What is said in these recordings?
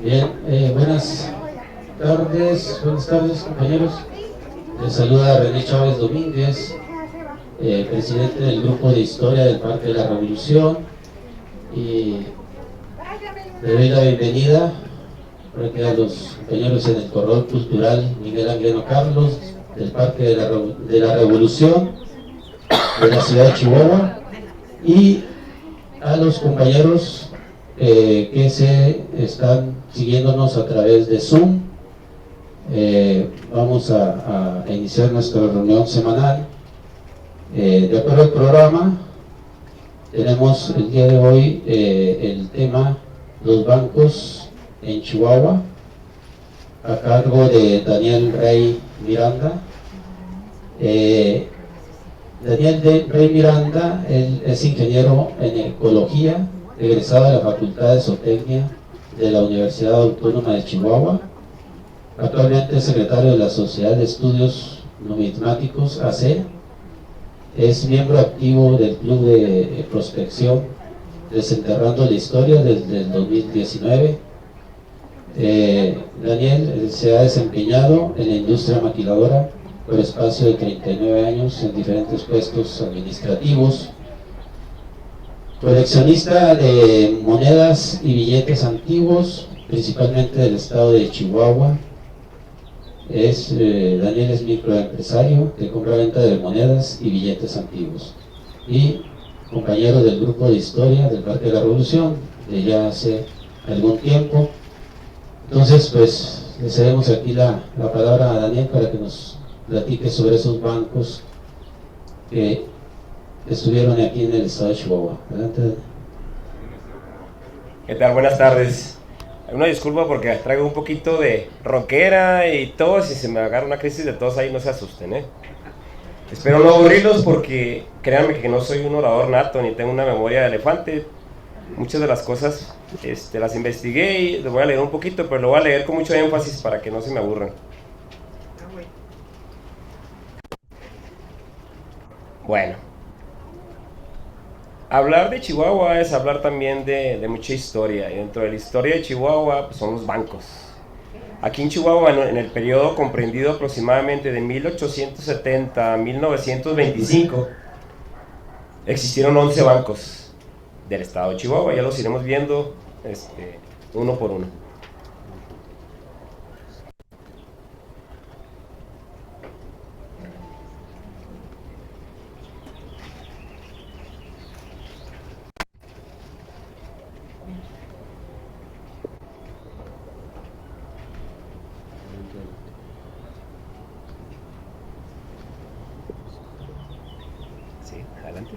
Bien, buenas tardes compañeros. Les saluda René Chávez Domínguez, presidente del grupo de historia del Parque de la Revolución, y le doy la bienvenida aquí a los compañeros en el Corredor Cultural Miguel Angueno Carlos del Parque de la Revolución de la ciudad de Chihuahua, y a los compañeros que se están siguiéndonos a través de Zoom. Vamos a iniciar nuestra reunión semanal. De acuerdo al programa, tenemos el día de hoy el tema los bancos en Chihuahua, a cargo de Daniel Rey Miranda. Daniel Rey Miranda, él es ingeniero en ecología, egresado de la Facultad de Zootecnia de la Universidad Autónoma de Chihuahua. Actualmente es secretario de la Sociedad de Estudios Numismáticos AC. Es miembro activo del Club de Prospección Desenterrando la Historia desde el 2019. Daniel se ha desempeñado en la industria maquiladora por espacio de 39 años en diferentes puestos administrativos. Coleccionista de monedas y billetes antiguos, principalmente del estado de Chihuahua. Daniel es microempresario de compra-venta de monedas y billetes antiguos, y compañero del grupo de historia del Parque de la Revolución de ya hace algún tiempo. Entonces, pues, le cedemos aquí la palabra a Daniel para que nos platique sobre esos bancos que estuvieron aquí en el estado de Chihuahua. Adelante, Daniel. ¿Qué tal? Buenas tardes. Una disculpa porque traigo un poquito de ronquera y todo. Si se me agarra una crisis de tos ahí, no se asusten, ¿eh? Espero no aburrirlos porque créanme que no soy un orador nato ni tengo una memoria de elefante. Muchas de las cosas las investigué y les voy a leer un poquito, pero lo voy a leer con mucho énfasis para que no se me aburran. Bueno, hablar de Chihuahua es hablar también de mucha historia, y dentro de la historia de Chihuahua pues, son los bancos. Aquí en Chihuahua, en el periodo comprendido aproximadamente de 1870 a 1925, existieron 11 bancos del estado de Chihuahua. Ya los iremos viendo uno por uno. Sí, adelante.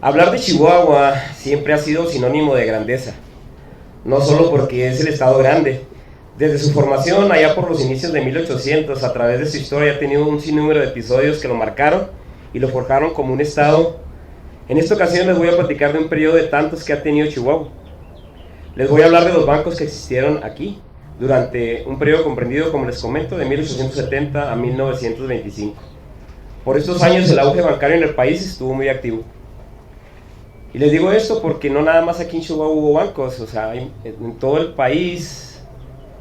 Hablar de Chihuahua siempre ha sido sinónimo de grandeza, no solo porque es el estado grande. Desde su formación, allá por los inicios de 1800, a través de su historia, ha tenido un sinnúmero de episodios que lo marcaron y lo forjaron como un estado. En esta ocasión les voy a platicar de un periodo de tantos que ha tenido Chihuahua. Les voy a hablar de los bancos que existieron aquí durante un periodo comprendido, como les comento, de 1870 a 1925. Por estos años el auge bancario en el país estuvo muy activo. Y les digo esto porque no nada más aquí en Chihuahua hubo bancos, o sea, en todo el país,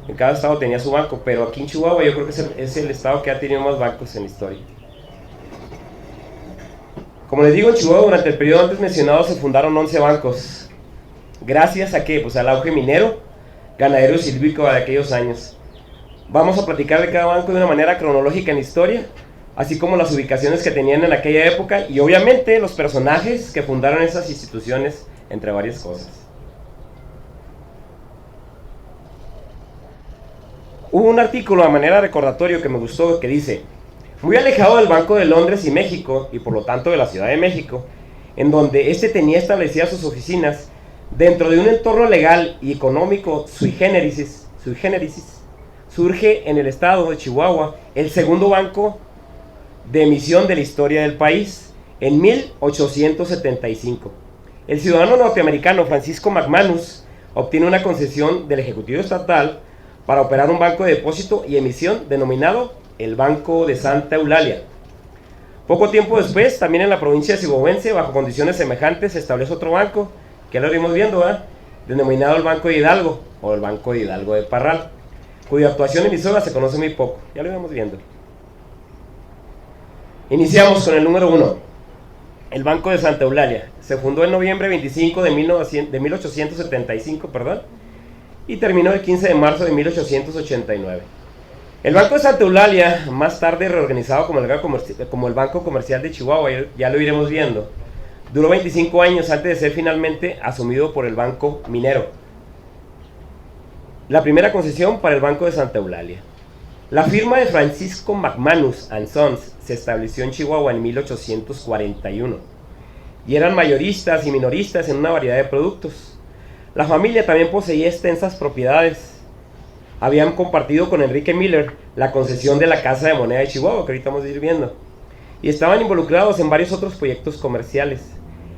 en cada estado tenía su banco, pero aquí en Chihuahua yo creo que es el estado que ha tenido más bancos en la historia. Como les digo, en Chihuahua durante el periodo antes mencionado se fundaron 11 bancos. ¿Gracias a qué? Pues al auge minero, ganadero y silvícola de aquellos años. Vamos a platicar de cada banco de una manera cronológica en la historia, así como las ubicaciones que tenían en aquella época y obviamente los personajes que fundaron esas instituciones, entre varias cosas. Hubo un artículo a manera de recordatorio que me gustó que dice: muy alejado del Banco de Londres y México, y por lo tanto de la Ciudad de México, en donde tenía establecidas sus oficinas, dentro de un entorno legal y económico sui generis, surge en el estado de Chihuahua el segundo banco de emisión de la historia del país, en 1875. El ciudadano norteamericano Francisco McManus obtiene una concesión del Ejecutivo Estatal para operar un banco de depósito y emisión denominado el Banco de Santa Eulalia. Poco tiempo después, también en la provincia de Cibobense, bajo condiciones semejantes, se establece otro banco, que ya lo iremos viendo, ¿verdad?, denominado el Banco de Hidalgo, o el Banco de Hidalgo de Parral, cuya actuación emisora se conoce muy poco. Ya lo iremos viendo. Iniciamos con el número 1, el Banco de Santa Eulalia. Se fundó en noviembre 25 de 1875, y terminó el 15 de marzo de 1889. El Banco de Santa Eulalia, más tarde reorganizado como el Banco Comercial de Chihuahua, ya lo iremos viendo, duró 25 años antes de ser finalmente asumido por el Banco Minero. La primera concesión para el Banco de Santa Eulalia. La firma de Francisco McManus & Sons se estableció en Chihuahua en 1841 y eran mayoristas y minoristas en una variedad de productos. La familia también poseía extensas propiedades. Habían compartido con Enrique Miller la concesión de la Casa de Moneda de Chihuahua, que ahorita vamos a ir viendo, y estaban involucrados en varios otros proyectos comerciales.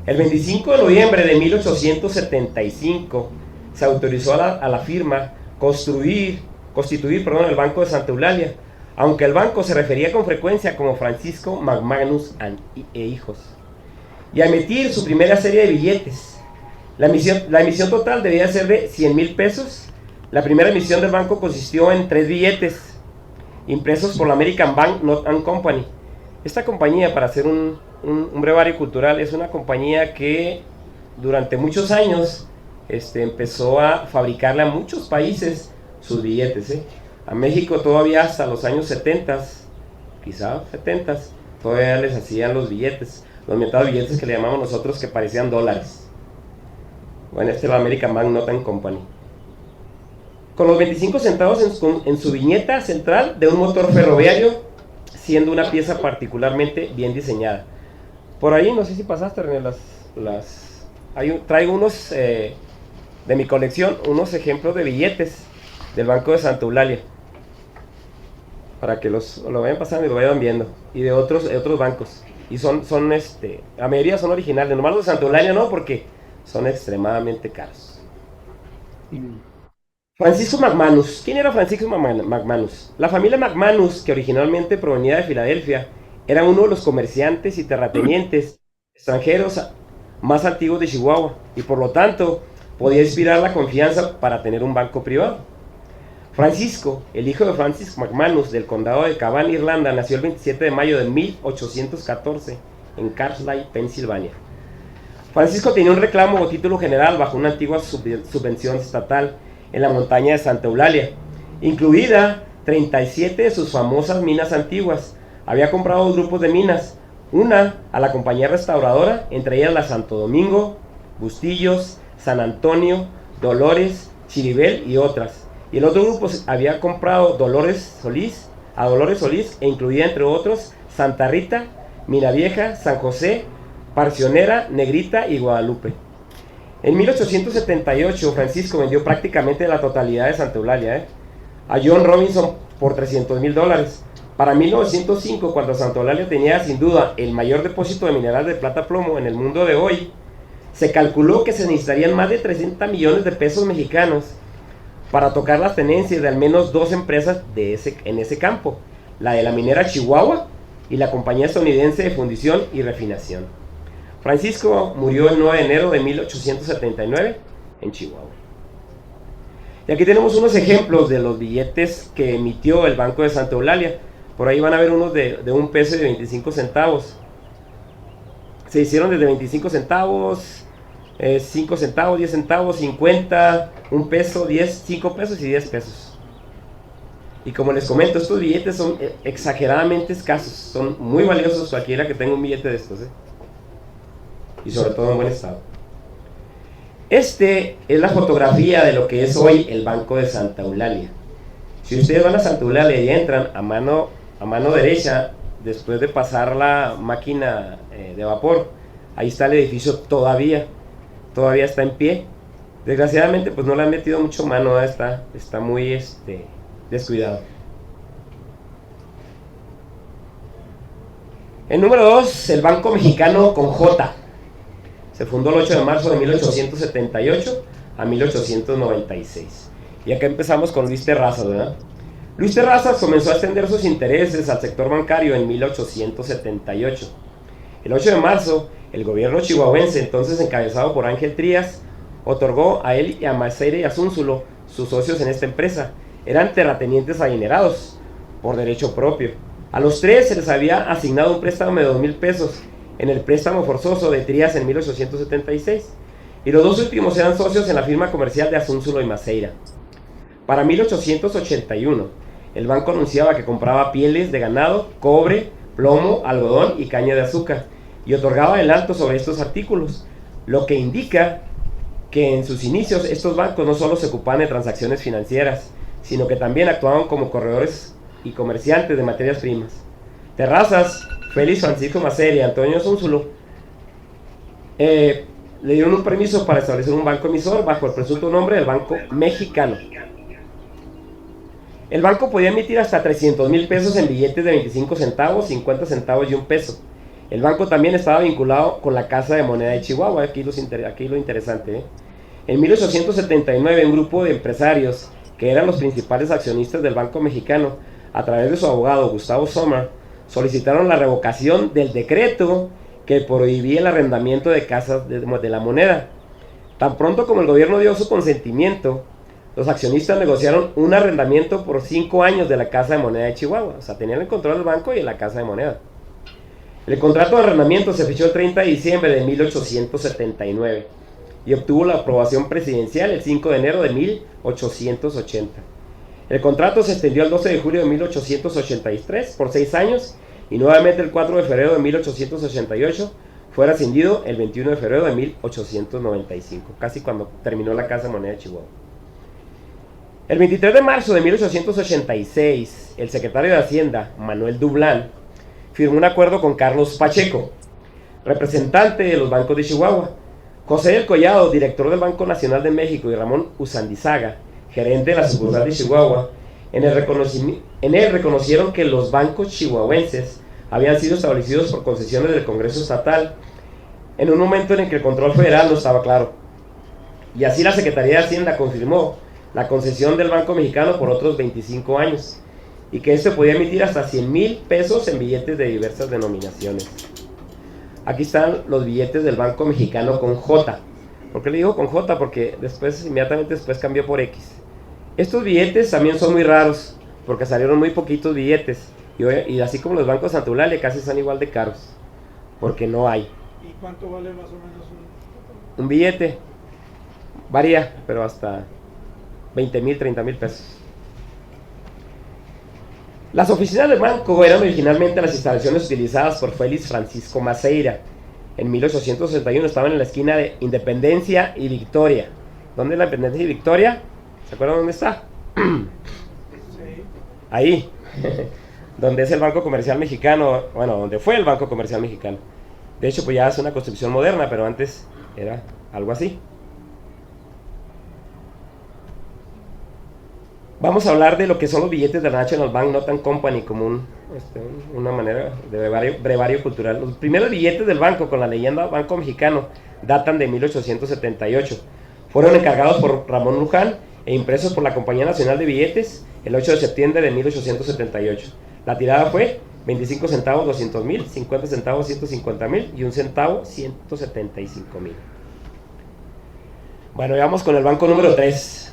El 25 de noviembre de 1875 se autorizó a la firma constituir el Banco de Santa Eulalia, aunque el banco se refería con frecuencia como Francisco McManus e Hijos, y a emitir su primera serie de billetes. La emisión total debía ser de 100,000 pesos. La primera emisión del banco consistió en 3 billetes impresos por la American Bank Note and Company. Esta compañía, para hacer un brevario cultural, es una compañía que durante muchos años empezó a fabricarle a muchos países sus billetes. A México todavía hasta los años 70, quizá 70, todavía les hacían los billetes, los metados billetes que le llamamos nosotros, que parecían dólares. Bueno, es la American Bank Note and Company. Con los 25 centavos en su viñeta central de un motor ferroviario, siendo una pieza particularmente bien diseñada. Por ahí, no sé si pasaste, René, traigo unos de mi colección, unos ejemplos de billetes del Banco de Santa Eulalia, para que lo vayan pasando y lo vayan viendo, y de otros bancos. Y la mayoría son originales, nomás los de Santa Eulalia no, porque son extremadamente caros. Francisco McManus. ¿Quién era Francisco McManus? La familia McManus, que originalmente provenía de Filadelfia, era uno de los comerciantes y terratenientes extranjeros más antiguos de Chihuahua, y por lo tanto podía inspirar la confianza para tener un banco privado. Francisco, el hijo de Francis McManus del condado de Cavan, Irlanda, nació el 27 de mayo de 1814 en Carlisle, Pensilvania. Francisco tenía un reclamo o título general bajo una antigua subvención estatal en la montaña de Santa Eulalia, incluida 37 de sus famosas minas antiguas. Había comprado 2 grupos de minas, una a la compañía restauradora, entre ellas la Santo Domingo, Bustillos, San Antonio, Dolores, Chiribel y otras. Y el otro grupo había comprado a Dolores Solís, e incluía entre otros Santa Rita, Mina Vieja, San José, Parcionera, Negrita y Guadalupe. En 1878, Francisco vendió prácticamente la totalidad de Santa Eulalia a John Robinson por $300,000. Para 1905, cuando Santa Eulalia tenía sin duda el mayor depósito de mineral de plata plomo en el mundo de hoy, se calculó que se necesitarían más de 300 millones de pesos mexicanos para tocar las tenencias de al menos 2 empresas en ese campo, la de la minera Chihuahua y la compañía estadounidense de fundición y refinación. Francisco murió el 9 de enero de 1879 en Chihuahua. Y aquí tenemos unos ejemplos de los billetes que emitió el Banco de Santa Eulalia. Por ahí van a ver unos de 1 peso y de 25 centavos. Se hicieron desde 25 centavos, 5 centavos, 10 centavos, 50, 1 peso, 10, 5 pesos y 10 pesos. Y como les comento, estos billetes son exageradamente escasos, son muy valiosos cualquiera que tenga un billete de estos, y sobre todo en buen estado. Es la fotografía de lo que es hoy el Banco de Santa Eulalia. Si ustedes van a Santa Eulalia y entran a mano derecha, después de pasar la máquina de vapor, ahí está el edificio todavía está en pie. Desgraciadamente pues no le han metido mucho mano, está muy descuidado. El número 2, el Banco Mexicano con J. Se fundó el 8 de marzo de 1878 a 1896. Y acá empezamos con Luis Terrazas, ¿verdad? Luis Terrazas comenzó a extender sus intereses al sector bancario en 1878. El 8 de marzo, el gobierno chihuahuense, entonces encabezado por Ángel Trías, otorgó a él y a Maceira y a Zúnzulo, sus socios en esta empresa. Eran terratenientes adinerados, por derecho propio. A los tres se les había asignado un préstamo de 2,000 pesos en el préstamo forzoso de Trías en 1876, y los dos últimos eran socios en la firma comercial de Azúnzulo y Maceira. Para 1881, el banco anunciaba que compraba pieles de ganado, cobre, plomo, algodón y caña de azúcar, y otorgaba adelanto sobre estos artículos, lo que indica que en sus inicios estos bancos no solo se ocupaban de transacciones financieras, sino que también actuaban como corredores y comerciantes de materias primas. Terrazas, Félix Francisco Maceira y Antonio Zúnzulo le dieron un permiso para establecer un banco emisor bajo el presunto nombre del Banco Mexicano. El banco podía emitir hasta 300,000 pesos en billetes de 25 centavos, 50 centavos y un peso. El banco también estaba vinculado con la Casa de Moneda de Chihuahua. Aquí lo interesante. En 1879, un grupo de empresarios que eran los principales accionistas del Banco Mexicano, a través de su abogado Gustavo Sommer, solicitaron la revocación del decreto que prohibía el arrendamiento de casas de la moneda. Tan pronto como el gobierno dio su consentimiento, los accionistas negociaron un arrendamiento por 5 años de la Casa de Moneda de Chihuahua. O sea, tenían el control del banco y de la Casa de Moneda. El contrato de arrendamiento se fechó el 30 de diciembre de 1879 y obtuvo la aprobación presidencial el 5 de enero de 1880. El contrato se extendió al 12 de julio de 1883 por 6 años y nuevamente el 4 de febrero de 1888 fue rescindido el 21 de febrero de 1895, casi cuando terminó la Casa de Moneda de Chihuahua. El 23 de marzo de 1886, el secretario de Hacienda, Manuel Dublán, firmó un acuerdo con Carlos Pacheco, representante de los bancos de Chihuahua, José del Collado, director del Banco Nacional de México, y Ramón Usandizaga, gerente de la sucursal de Chihuahua. En él reconocieron que los bancos chihuahuenses habían sido establecidos por concesiones del Congreso Estatal en un momento en el que el control federal no estaba claro. Y así la Secretaría de Hacienda confirmó la concesión del Banco Mexicano por otros 25 años, y que este podía emitir hasta 100,000 pesos en billetes de diversas denominaciones. Aquí están los billetes del Banco Mexicano con J. ¿Por qué le digo con J? Porque inmediatamente después cambió por X. Estos billetes también son muy raros, porque salieron muy poquitos billetes, y así como los bancos Santa Eulalia casi son igual de caros, porque no hay. ¿Y cuánto vale más o menos un billete? Varía, pero hasta 20,000, 30,000 pesos. Las oficinas del banco eran originalmente las instalaciones utilizadas por Félix Francisco Maceira. En 1861 estaban en la esquina de Independencia y Victoria. ¿Dónde es la Independencia y Victoria? ¿Se acuerdan dónde está? Sí. Ahí, donde es el Banco Comercial Mexicano, bueno, donde fue el Banco Comercial Mexicano. De hecho, pues ya es una construcción moderna, pero antes era algo así. Vamos a hablar de lo que son los billetes de la National Bank Note Company, como una manera de brevario cultural. Los primeros billetes del banco con la leyenda Banco Mexicano datan de 1878. Fueron encargados por Ramón Luján e impresos por la Compañía Nacional de Billetes el 8 de septiembre de 1878. La tirada fue 25 centavos 200,000, 50 centavos 150,000 y 1 centavo 175,000. Bueno, vamos con el banco número 3.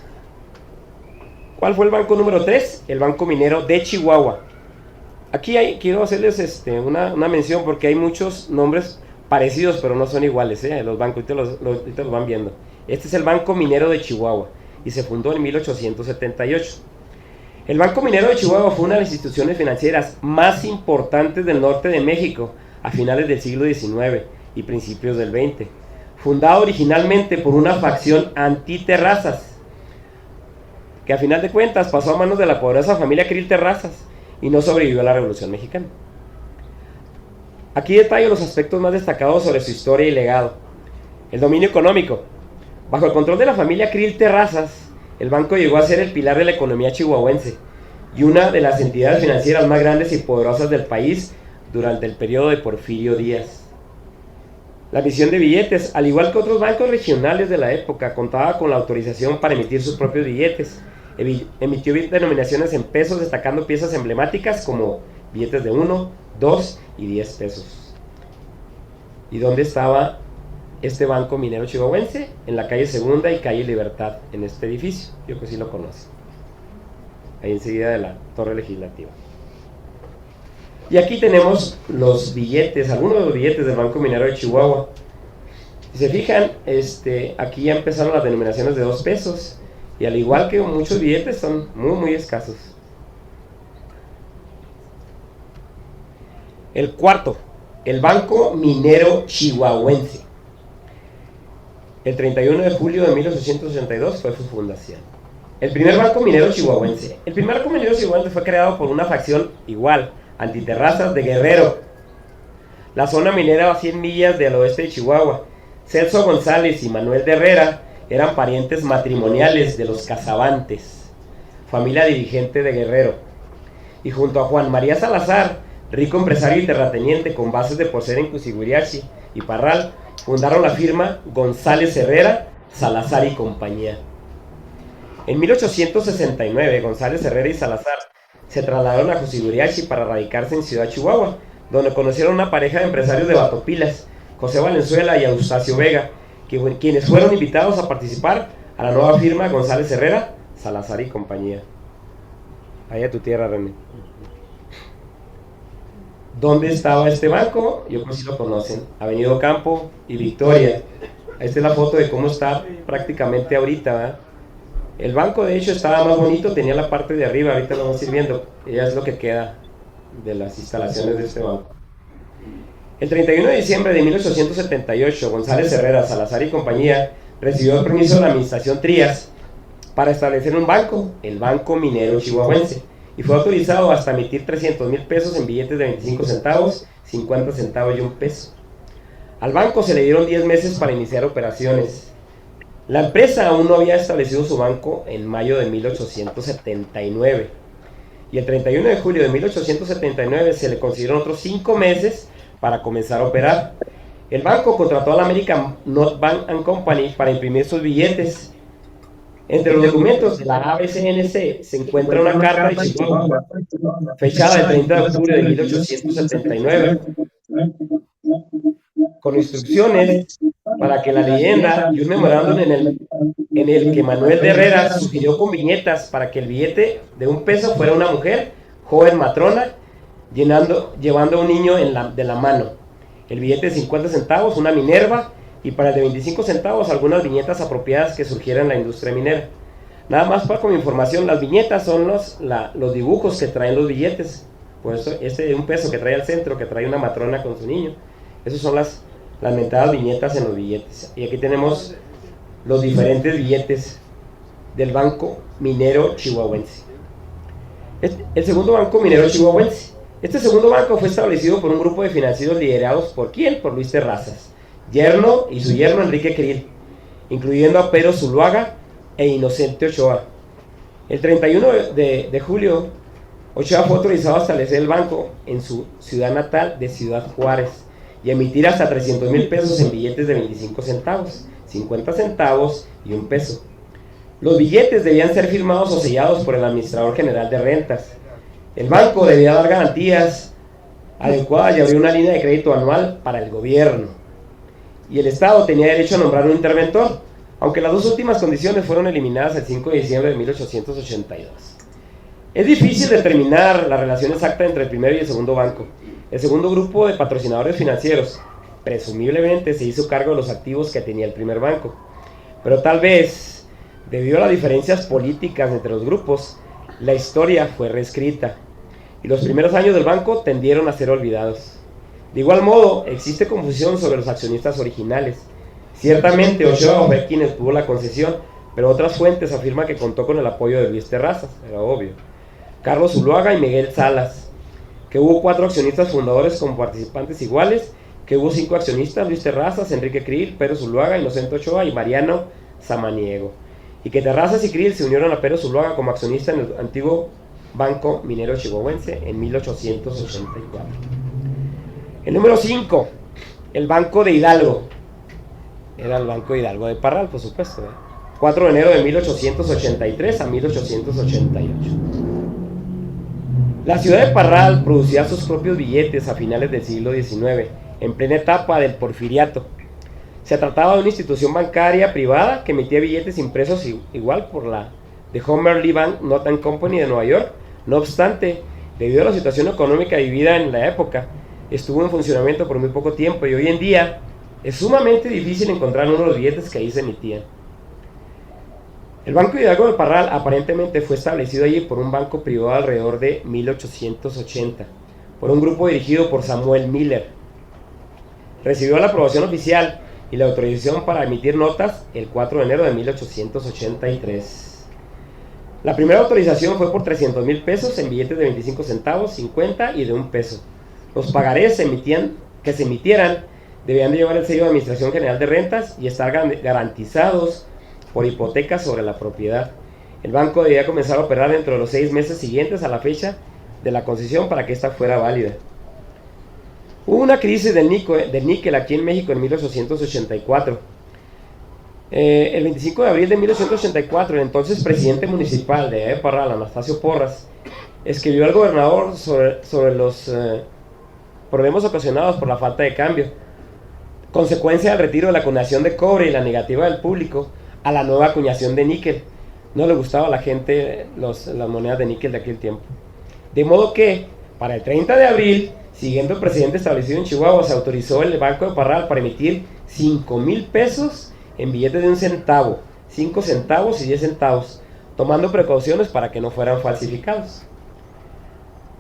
¿Cuál fue el banco número 3? El Banco Minero de Chihuahua. Aquí quiero hacerles una mención porque hay muchos nombres parecidos, pero no son iguales, los bancos, ahorita los van viendo. Este es el Banco Minero de Chihuahua y se fundó en 1878. El Banco Minero de Chihuahua fue una de las instituciones financieras más importantes del norte de México a finales del siglo XIX y principios del XX. Fundado originalmente por una facción anti-Terrazas, que a final de cuentas pasó a manos de la poderosa familia Krill Terrazas y no sobrevivió a la Revolución Mexicana. Aquí detallo los aspectos más destacados sobre su historia y legado. El dominio económico. Bajo el control de la familia Krill Terrazas, el banco llegó a ser el pilar de la economía chihuahuense y una de las entidades financieras más grandes y poderosas del país durante el periodo de Porfirio Díaz. La emisión de billetes, al igual que otros bancos regionales de la época, contaba con la autorización para emitir sus propios billetes emitió denominaciones en pesos, destacando piezas emblemáticas como billetes de 1, 2 y 10 pesos. ¿Y dónde estaba este Banco Minero Chihuahuense? En la calle Segunda y calle Libertad, en este edificio. Yo creo que sí lo conocen. Ahí enseguida de la Torre Legislativa. Y aquí tenemos los billetes, algunos de los billetes del Banco Minero de Chihuahua. Si se fijan, aquí ya empezaron las denominaciones de 2 pesos. Y al igual que muchos billetes, son muy escasos. El cuarto, el Banco Minero Chihuahuense. El 31 de julio de 1882 fue su fundación. El primer Banco Minero Chihuahuense. El primer Banco Minero Chihuahuense fue creado por una facción igual, antiterrazas de Guerrero. La zona minera a 100 millas del oeste de Chihuahua. Celso González y Manuel de Herrera eran parientes matrimoniales de los Casabantes, familia dirigente de Guerrero. Y junto a Juan María Salazar, rico empresario y terrateniente con bases de Porcel en Cusiguriachi y Parral, fundaron la firma González Herrera, Salazar y compañía. En 1869, González Herrera y Salazar se trasladaron a Cusiguriachi para radicarse en Ciudad Chihuahua, donde conocieron una pareja de empresarios de Batopilas, José Valenzuela y Eustacio Vega, quienes fueron invitados a participar a la nueva firma González Herrera, Salazar y compañía. Ahí a tu tierra, René. ¿Dónde estaba este banco? Yo creo que sí lo conocen. Avenida Ocampo y Victoria. Esta es la foto de cómo está prácticamente ahorita, ¿verdad? El banco, de hecho, estaba más bonito, tenía la parte de arriba, ahorita lo vamos a ir viendo. Ya es lo que queda de las instalaciones de este banco. El 31 de diciembre de 1878, González Herrera, Salazar y compañía recibió el permiso de la administración Trías para establecer un banco, el Banco Minero Chihuahuense, y fue autorizado hasta emitir 300,000 pesos en billetes de 25 centavos, 50 centavos y 1 peso. Al banco se le dieron 10 meses para iniciar operaciones. La empresa aún no había establecido su banco en mayo de 1879, y el 31 de julio de 1879 se le concedieron otros 5 meses para comenzar a operar. El banco contrató a la American Note Bank and Company para imprimir sus billetes. Entre los documentos de la ABCNC se encuentra una carta de Chihuahua, fechada el 30 de octubre de 1879, con instrucciones para que la leyenda y un memorándum en el que Manuel de Herrera sugirió con viñetas para que el billete de 1 peso fuera una mujer, joven matrona, llevando a un niño de la mano. El billete de 50 centavos, una Minerva, y para el de 25 centavos algunas viñetas apropiadas que surgieran en la industria minera. Nada más para como información, las viñetas son los dibujos que traen los billetes. Por eso este de 1 peso que trae al centro, que trae una matrona con su niño, esas son las mentadas viñetas en los billetes. Y aquí tenemos los diferentes billetes del Banco Minero Chihuahuense. El segundo Banco Minero Chihuahuense. Este segundo banco fue establecido por un grupo de financieros liderados ¿por quién? Por Luis Terrazas, yerno y su yerno Enrique Krill, incluyendo a Pedro Zuluaga e Inocente Ochoa. El 31 de julio, Ochoa fue autorizado a establecer el banco en su ciudad natal de Ciudad Juárez y emitir hasta 300,000 pesos en billetes de 25 centavos, 50 centavos y 1 peso. Los billetes debían ser firmados o sellados por el administrador general de rentas. El banco debía dar garantías adecuadas y abrir una línea de crédito anual para el gobierno. Y el Estado tenía derecho a nombrar un interventor, aunque las 2 últimas condiciones fueron eliminadas el 5 de diciembre de 1882. Es difícil determinar la relación exacta entre el primero y el segundo banco. El segundo grupo de patrocinadores financieros presumiblemente se hizo cargo de los activos que tenía el primer banco, pero tal vez, debido a las diferencias políticas entre los grupos, la historia fue reescrita y los primeros años del banco tendieron a ser olvidados. De igual modo, existe confusión sobre los accionistas originales. Ciertamente Ochoa fue quien obtuvo la concesión, pero otras fuentes afirman que contó con el apoyo de Luis Terrazas, era obvio, Carlos Zuluaga y Miguel Salas, que hubo 4 accionistas fundadores con participantes iguales, que hubo 5 accionistas, Luis Terrazas, Enrique Krill, Pedro Zuluaga, Inocente Ochoa y Mariano Samaniego, y que Terrazas y Krill se unieron a Pedro Zuluaga como accionista en el antiguo Banco Minero Chihuahuense en 1884. El número 5, el Banco de Hidalgo. Era el Banco de Hidalgo de Parral, por supuesto, ¿eh? 4 de enero de 1883 a 1888. La ciudad de Parral producía sus propios billetes a finales del siglo XIX, en plena etapa del porfiriato. Se trataba de una institución bancaria privada que emitía billetes impresos igual por la de Homer Lee Bank Note and Company de Nueva York. No obstante, debido a la situación económica vivida en la época, estuvo en funcionamiento por muy poco tiempo y hoy en día es sumamente difícil encontrar uno de los billetes que ahí se emitían. El Banco Hidalgo del Parral aparentemente fue establecido allí por un banco privado alrededor de 1880, por un grupo dirigido por Samuel Miller. Recibió la aprobación oficial y la autorización para emitir notas el 4 de enero de 1883. La primera autorización fue por 300,000 pesos en billetes de 25 centavos, 50 y de $1. Los pagarés que se emitieran debían de llevar el sello de Administración General de Rentas y estar garantizados por hipotecas sobre la propiedad. El banco debía comenzar a operar dentro de los 6 meses siguientes a la fecha de la concesión para que ésta fuera válida. Hubo una crisis del níquel aquí en México en 1884. El 25 de abril de 1884, el entonces presidente municipal de Parral, Anastasio Porras, escribió al gobernador sobre los problemas ocasionados por la falta de cambio, consecuencia del retiro de la acuñación de cobre y la negativa del público a la nueva acuñación de níquel. No le gustaba a la gente las monedas de níquel de aquel tiempo. De modo que, para el 30 de abril, siguiendo el precedente establecido en Chihuahua, se autorizó el Banco de Parral para emitir 5,000 pesos en billetes de 1 centavo, 5 centavos y 10 centavos, tomando precauciones para que no fueran falsificados.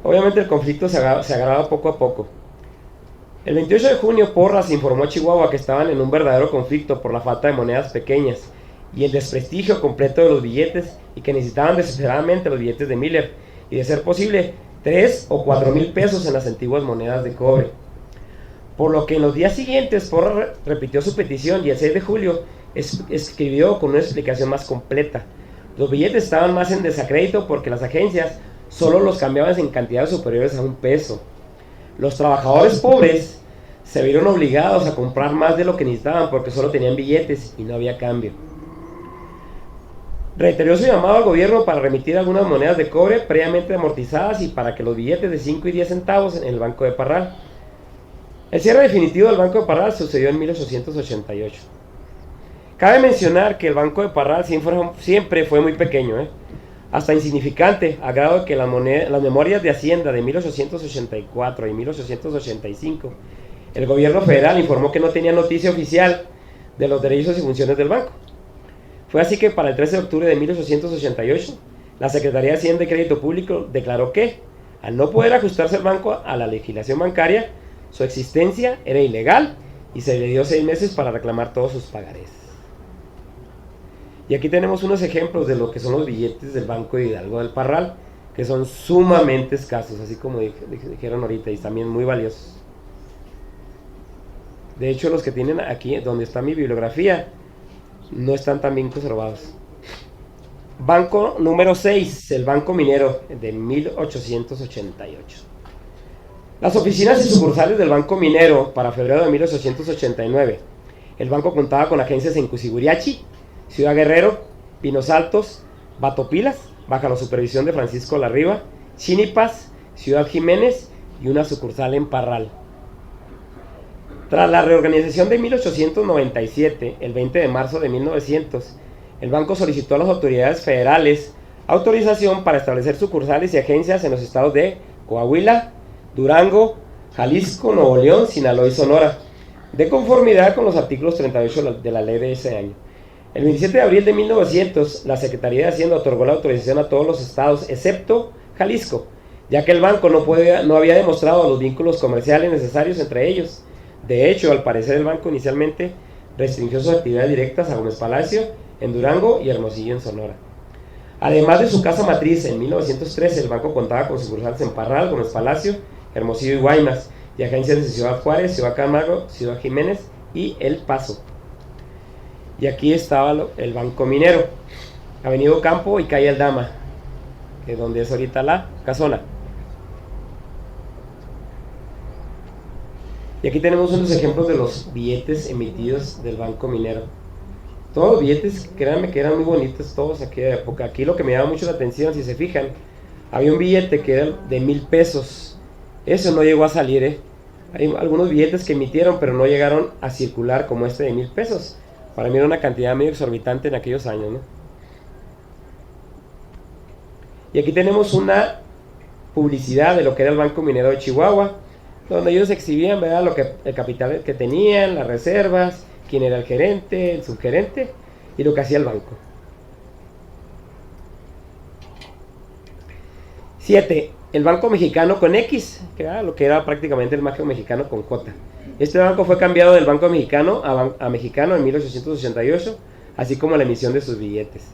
Obviamente el conflicto se agrava poco a poco. El 28 de junio, Porras informó a Chihuahua que estaban en un verdadero conflicto por la falta de monedas pequeñas y el desprestigio completo de los billetes y que necesitaban desesperadamente los billetes de Miller y, de ser posible, 3 o 4,000 pesos en las antiguas monedas de cobre. Por lo que en los días siguientes Porras repitió su petición y el 6 de julio escribió con una explicación más completa. Los billetes estaban más en desacrédito porque las agencias solo los cambiaban en cantidades superiores a $1. Los trabajadores pobres se vieron obligados a comprar más de lo que necesitaban porque solo tenían billetes y no había cambio. Reiteró su llamado al gobierno para remitir algunas monedas de cobre previamente amortizadas y para que los billetes de 5 y 10 centavos en el Banco de Parral. El cierre definitivo del Banco de Parral sucedió en 1888. Cabe mencionar que el Banco de Parral siempre fue muy pequeño, hasta insignificante, a grado de que las memorias de Hacienda de 1884 y 1885, el gobierno federal informó que no tenía noticia oficial de los derechos y funciones del banco. Fue así que para el 13 de octubre de 1888, la Secretaría de Hacienda y Crédito Público declaró que, al no poder ajustarse el banco a la legislación bancaria, su existencia era ilegal y se le dio 6 meses para reclamar todos sus pagarés. Y aquí tenemos unos ejemplos de lo que son los billetes del Banco de Hidalgo del Parral, que son sumamente escasos, así como dijeron ahorita, y también muy valiosos. De hecho, los que tienen aquí, donde está mi bibliografía, no están tan bien conservados. Banco número 6, el Banco Minero, de 1888. Las oficinas y sucursales del Banco Minero para febrero de 1889. El banco contaba con agencias en Cusiguriachi, Ciudad Guerrero, Pinos Altos, Batopilas, bajo la supervisión de Francisco Larriba, Chinipas, Ciudad Jiménez y una sucursal en Parral. Tras la reorganización de 1897, el 20 de marzo de 1900, el banco solicitó a las autoridades federales autorización para establecer sucursales y agencias en los estados de Coahuila, Durango, Jalisco, Nuevo León, Sinaloa y Sonora, de conformidad con los artículos 38 de la ley de ese año. El 27 de abril de 1900, la Secretaría de Hacienda otorgó la autorización a todos los estados, excepto Jalisco, ya que el banco no había demostrado los vínculos comerciales necesarios entre ellos. De hecho, al parecer el banco inicialmente restringió sus actividades directas a Gómez Palacio, en Durango, y Hermosillo, en Sonora. Además de su casa matriz, en 1913 el banco contaba con sucursales en Parral, Gómez Palacio, Hermosillo y Guaymas, y agencias de Ciudad Juárez, Ciudad Camargo, Ciudad Jiménez y El Paso. Y aquí estaba el Banco Minero, Avenida Campo y Calle Aldama, que es donde es ahorita la casona. Y aquí tenemos unos ejemplos de los billetes emitidos del Banco Minero. Todos los billetes, créanme que eran muy bonitos todos en aquella época. Aquí lo que me llama mucho la atención, si se fijan, había un billete que era de 1000 pesos. Eso no llegó a salir, ¿eh? Hay algunos billetes que emitieron, pero no llegaron a circular como este de 1000 pesos. Para mí era una cantidad medio exorbitante en aquellos años, ¿no? Y aquí tenemos una publicidad de lo que era el Banco Minero de Chihuahua, donde ellos exhibían, ¿verdad?, el capital que tenían, las reservas, quién era el gerente, el subgerente y lo que hacía el banco. 7. El Banco Mexicano con X, que era lo que era prácticamente el Banco Mexicano con J. Este banco fue cambiado del Banco Mexicano a Mexicano en 1888, así como la emisión de sus billetes.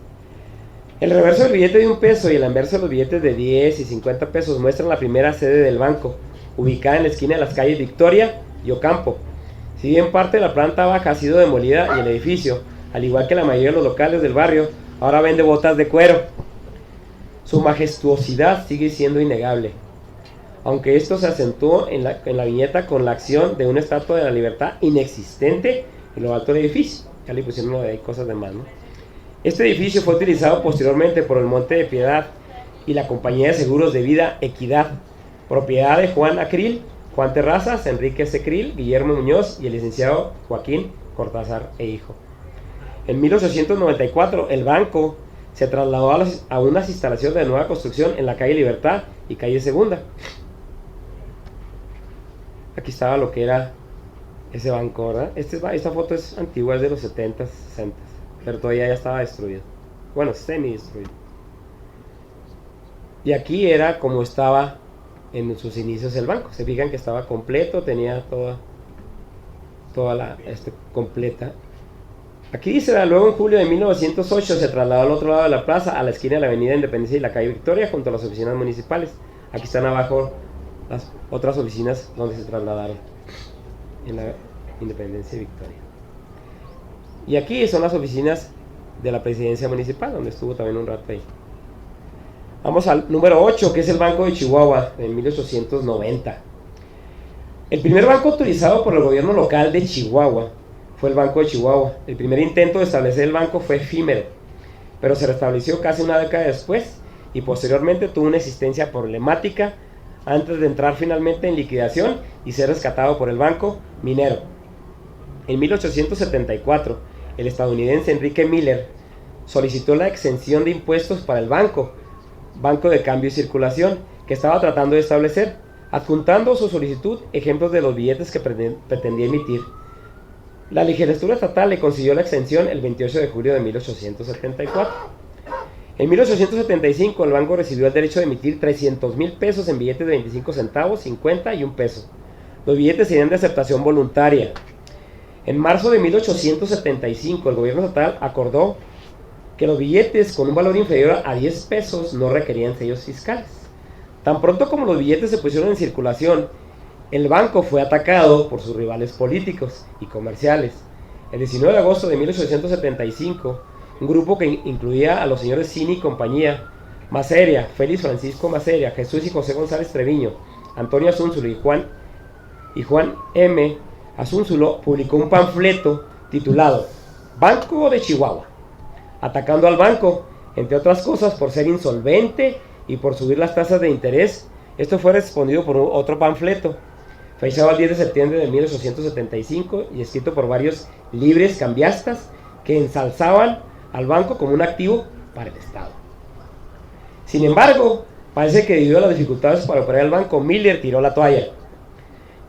El reverso del billete de 1 peso y el anverso de los billetes de 10 y 50 pesos muestran la primera sede del banco, ubicada en la esquina de las calles Victoria y Ocampo. Si bien parte de la planta baja ha sido demolida y el edificio, al igual que la mayoría de los locales del barrio, ahora vende botas de cuero. Su majestuosidad sigue siendo innegable, aunque esto se acentuó en la viñeta con la acción de una estatua de la libertad inexistente en lo alto del edificio. Ya le pusieron ahí cosas de más, ¿no? Este edificio fue utilizado posteriormente por el Monte de Piedad y la compañía de seguros de vida Equidad, propiedad de Juan Acril, Juan Terrazas, Enrique Secril, Guillermo Muñoz y el licenciado Joaquín Cortázar e hijo. En 1894 el banco se trasladó a unas instalaciones de nueva construcción en la calle Libertad y calle Segunda. Aquí estaba lo que era ese banco, ¿verdad? Esta foto es antigua, es de los 70s, 60s, pero todavía ya estaba destruido. Bueno, semi destruido. Y aquí era como estaba en sus inicios el banco. Se fijan que estaba completo, tenía toda la completa. Aquí dice, luego en julio de 1908 se trasladó al otro lado de la plaza, a la esquina de la avenida Independencia y la calle Victoria, junto a las oficinas municipales. Aquí están abajo las otras oficinas donde se trasladaron, en la Independencia y Victoria. Y aquí son las oficinas de la presidencia municipal, donde estuvo también un rato ahí. Vamos al número 8, que es el Banco de Chihuahua, en 1890. El primer banco autorizado por el gobierno local de Chihuahua fue el Banco de Chihuahua. El primer intento de establecer el banco fue efímero, pero se restableció casi una década después y posteriormente tuvo una existencia problemática antes de entrar finalmente en liquidación y ser rescatado por el Banco Minero. En 1874, el estadounidense Enrique Miller solicitó la exención de impuestos para el banco de cambio y circulación, que estaba tratando de establecer, adjuntando a su solicitud ejemplos de los billetes que pretendía emitir. La legislatura estatal le concedió la exención el 28 de julio de 1874. En 1875 el banco recibió el derecho de emitir 300,000 pesos en billetes de 25 centavos, 50 y 1 peso. Los billetes serían de aceptación voluntaria. En marzo de 1875 el gobierno estatal acordó que los billetes con un valor inferior a 10 pesos no requerían sellos fiscales. Tan pronto como los billetes se pusieron en circulación, el banco fue atacado por sus rivales políticos y comerciales. El 19 de agosto de 1875, un grupo que incluía a los señores Cini y compañía, Maceria, Félix Francisco Maceria, Jesús y José González Treviño, Antonio Asúnzulo y Juan M. Asúnzulo, publicó un panfleto titulado Banco de Chihuahua, atacando al banco, entre otras cosas, por ser insolvente y por subir las tasas de interés. Esto fue respondido por otro panfleto, fechado el 10 de septiembre de 1875 y escrito por varios libres cambiastas que ensalzaban al banco como un activo para el Estado. Sin embargo, parece que debido a las dificultades para operar el banco, Miller tiró la toalla.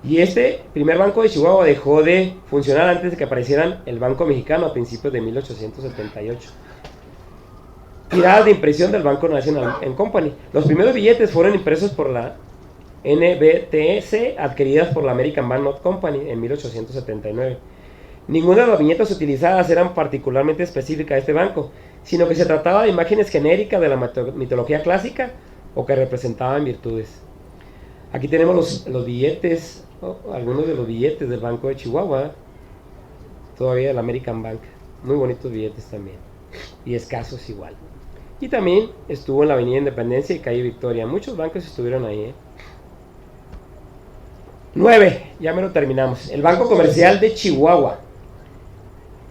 Y este primer banco de Chihuahua dejó de funcionar antes de que aparecieran el Banco Mexicano a principios de 1878. Tiradas de impresión del Banco National Company. Los primeros billetes fueron impresos por la NBTC, adquiridas por la American Banknote Company en 1879. Ninguna de las viñetas utilizadas eran particularmente específicas de este banco, sino que se trataba de imágenes genéricas de la mitología clásica o que representaban virtudes. Aquí tenemos los billetes, algunos de los billetes del Banco de Chihuahua, todavía del American Bank. Muy bonitos billetes también, y escasos igual. Y también estuvo en la Avenida Independencia y calle Victoria. Muchos bancos estuvieron ahí, 9, ya me lo terminamos. El Banco Comercial de Chihuahua.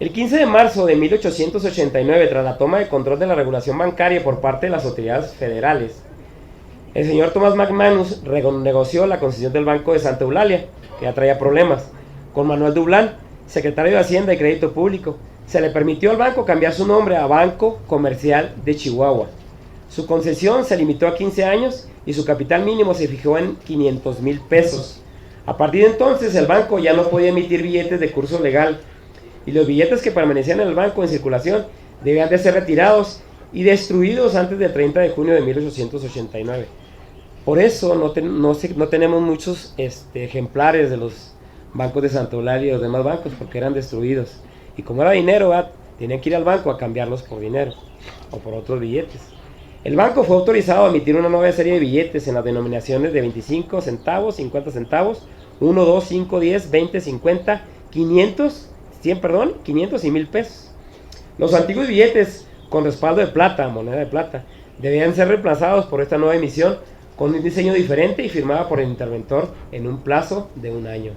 El 15 de marzo de 1889, tras la toma de control de la regulación bancaria por parte de las autoridades federales, el señor Thomas McManus negoció la concesión del Banco de Santa Eulalia, que ya traía problemas, con Manuel Dublán, secretario de Hacienda y Crédito Público. Se le permitió al banco cambiar su nombre a Banco Comercial de Chihuahua. Su concesión se limitó a 15 años y su capital mínimo se fijó en 500,000 pesos. A partir de entonces, el banco ya no podía emitir billetes de curso legal, y los billetes que permanecían en el banco en circulación debían de ser retirados y destruidos antes del 30 de junio de 1889. Por eso no tenemos muchos ejemplares de los bancos de Santa Eulalia y los demás bancos, porque eran destruidos. Y como era dinero, tenían que ir al banco a cambiarlos por dinero o por otros billetes. El banco fue autorizado a emitir una nueva serie de billetes en las denominaciones de 25 centavos, 50 centavos, 1, 2, 5, 10, 20, 50, 500, 500 y 1,000 pesos. Los antiguos billetes con respaldo de plata, moneda de plata, debían ser reemplazados por esta nueva emisión con un diseño diferente y firmada por el interventor en un plazo de 1 año.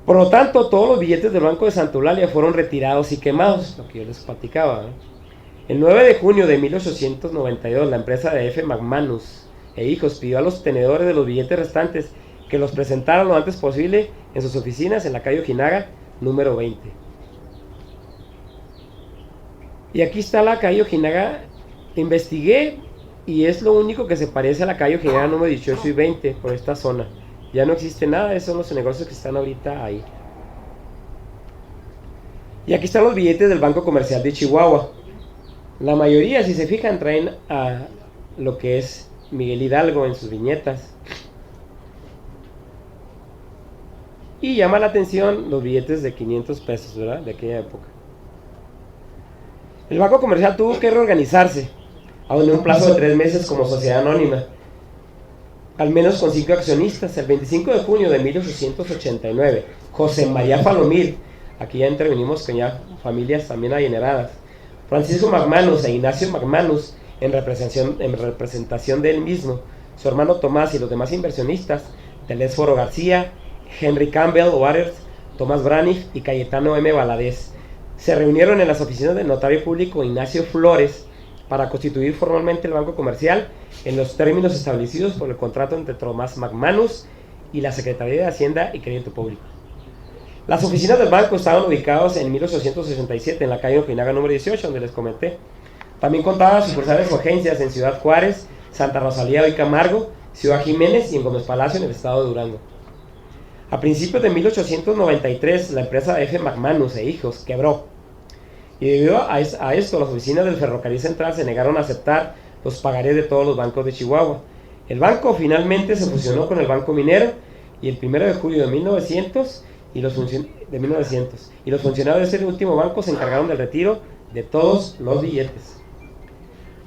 Por lo tanto, todos los billetes del Banco de Santa Eulalia fueron retirados y quemados, lo que yo les platicaba. El 9 de junio de 1892, la empresa de F. McManus e Hijos pidió a los tenedores de los billetes restantes que los presentaran lo antes posible en sus oficinas en la calle Ojinaga, número 20. Y aquí está la calle Ojinaga. Investigué y es lo único que se parece a la calle Ojinaga número 18 y 20 por esta zona. Ya no existe nada, esos son los negocios que están ahorita ahí. Y aquí están los billetes del Banco Comercial de Chihuahua. La mayoría, si se fijan, traen a lo que es Miguel Hidalgo en sus viñetas. Y llama la atención los billetes de 500 pesos, ¿verdad? De aquella época. El Banco Comercial tuvo que reorganizarse, aún en un plazo de 3 meses como sociedad anónima, al menos con 5 accionistas. El 25 de junio de 1889, José María Falomir, aquí ya intervenimos con ya familias también adineradas, Francisco McManus e Ignacio McManus, en representación de él mismo, su hermano Tomás y los demás inversionistas, Telésforo García, Henry Campbell Waters, Tomás Braniff y Cayetano M. Valadez, se reunieron en las oficinas del notario público Ignacio Flores para constituir formalmente el Banco Comercial en los términos establecidos por el contrato entre Tomás McManus y la Secretaría de Hacienda y Crédito Público. Las oficinas del banco estaban ubicadas en 1867 en la calle Ojinaga número 18, donde les comenté. También contaba sucursales o agencias en Ciudad Juárez, Santa Rosalía y Camargo, Ciudad Jiménez y en Gómez Palacio, en el estado de Durango. A principios de 1893, la empresa F. McManus e Hijos quebró. Y debido a esto, las oficinas del Ferrocarril Central se negaron a aceptar los pagarés de todos los bancos de Chihuahua. El banco finalmente se fusionó con el Banco Minero y el 1 de julio de 1900 y los funcionarios de este último banco se encargaron del retiro de todos los billetes.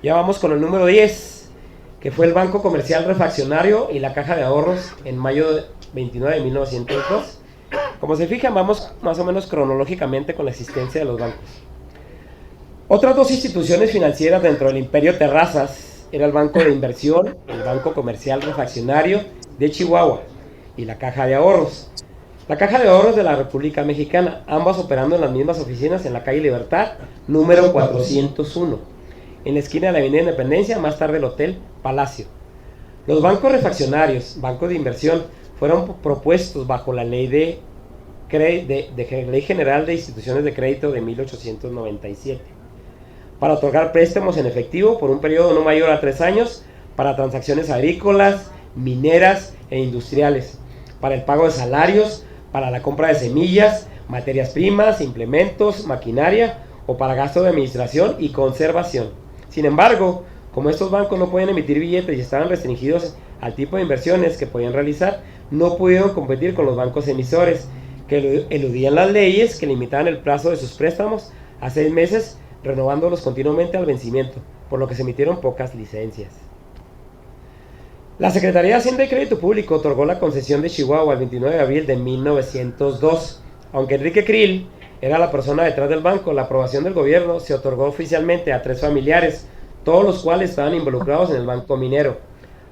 Ya vamos con el número 10, que fue el Banco Comercial Refaccionario y la Caja de Ahorros en mayo 29 de 1902. Como se fijan, vamos más o menos cronológicamente con la existencia de los bancos. Otras dos instituciones financieras dentro del Imperio Terrazas era el Banco de Inversión, el Banco Comercial Refaccionario de Chihuahua y la Caja de Ahorros. La Caja de Ahorros de la República Mexicana, ambas operando en las mismas oficinas en la calle Libertad, número 401, en la esquina de la Avenida Independencia, más tarde el Hotel Palacio. Los bancos refaccionarios, bancos de inversión, fueron propuestos bajo la Ley Ley General de Instituciones de Crédito de 1897, para otorgar préstamos en efectivo por un periodo no mayor a 3 años para transacciones agrícolas, mineras e industriales, para el pago de salarios, para la compra de semillas, materias primas, implementos, maquinaria o para gasto de administración y conservación. Sin embargo, como estos bancos no podían emitir billetes y estaban restringidos al tipo de inversiones que podían realizar, no pudieron competir con los bancos emisores, que eludían las leyes que limitaban el plazo de sus préstamos a 6 meses, renovándolos continuamente al vencimiento, por lo que se emitieron pocas licencias. La Secretaría de Hacienda y Crédito Público otorgó la concesión de Chihuahua el 29 de abril de 1902. Aunque Enrique Krill era la persona detrás del banco, la aprobación del gobierno se otorgó oficialmente a 3 familiares, todos los cuales estaban involucrados en el Banco Minero,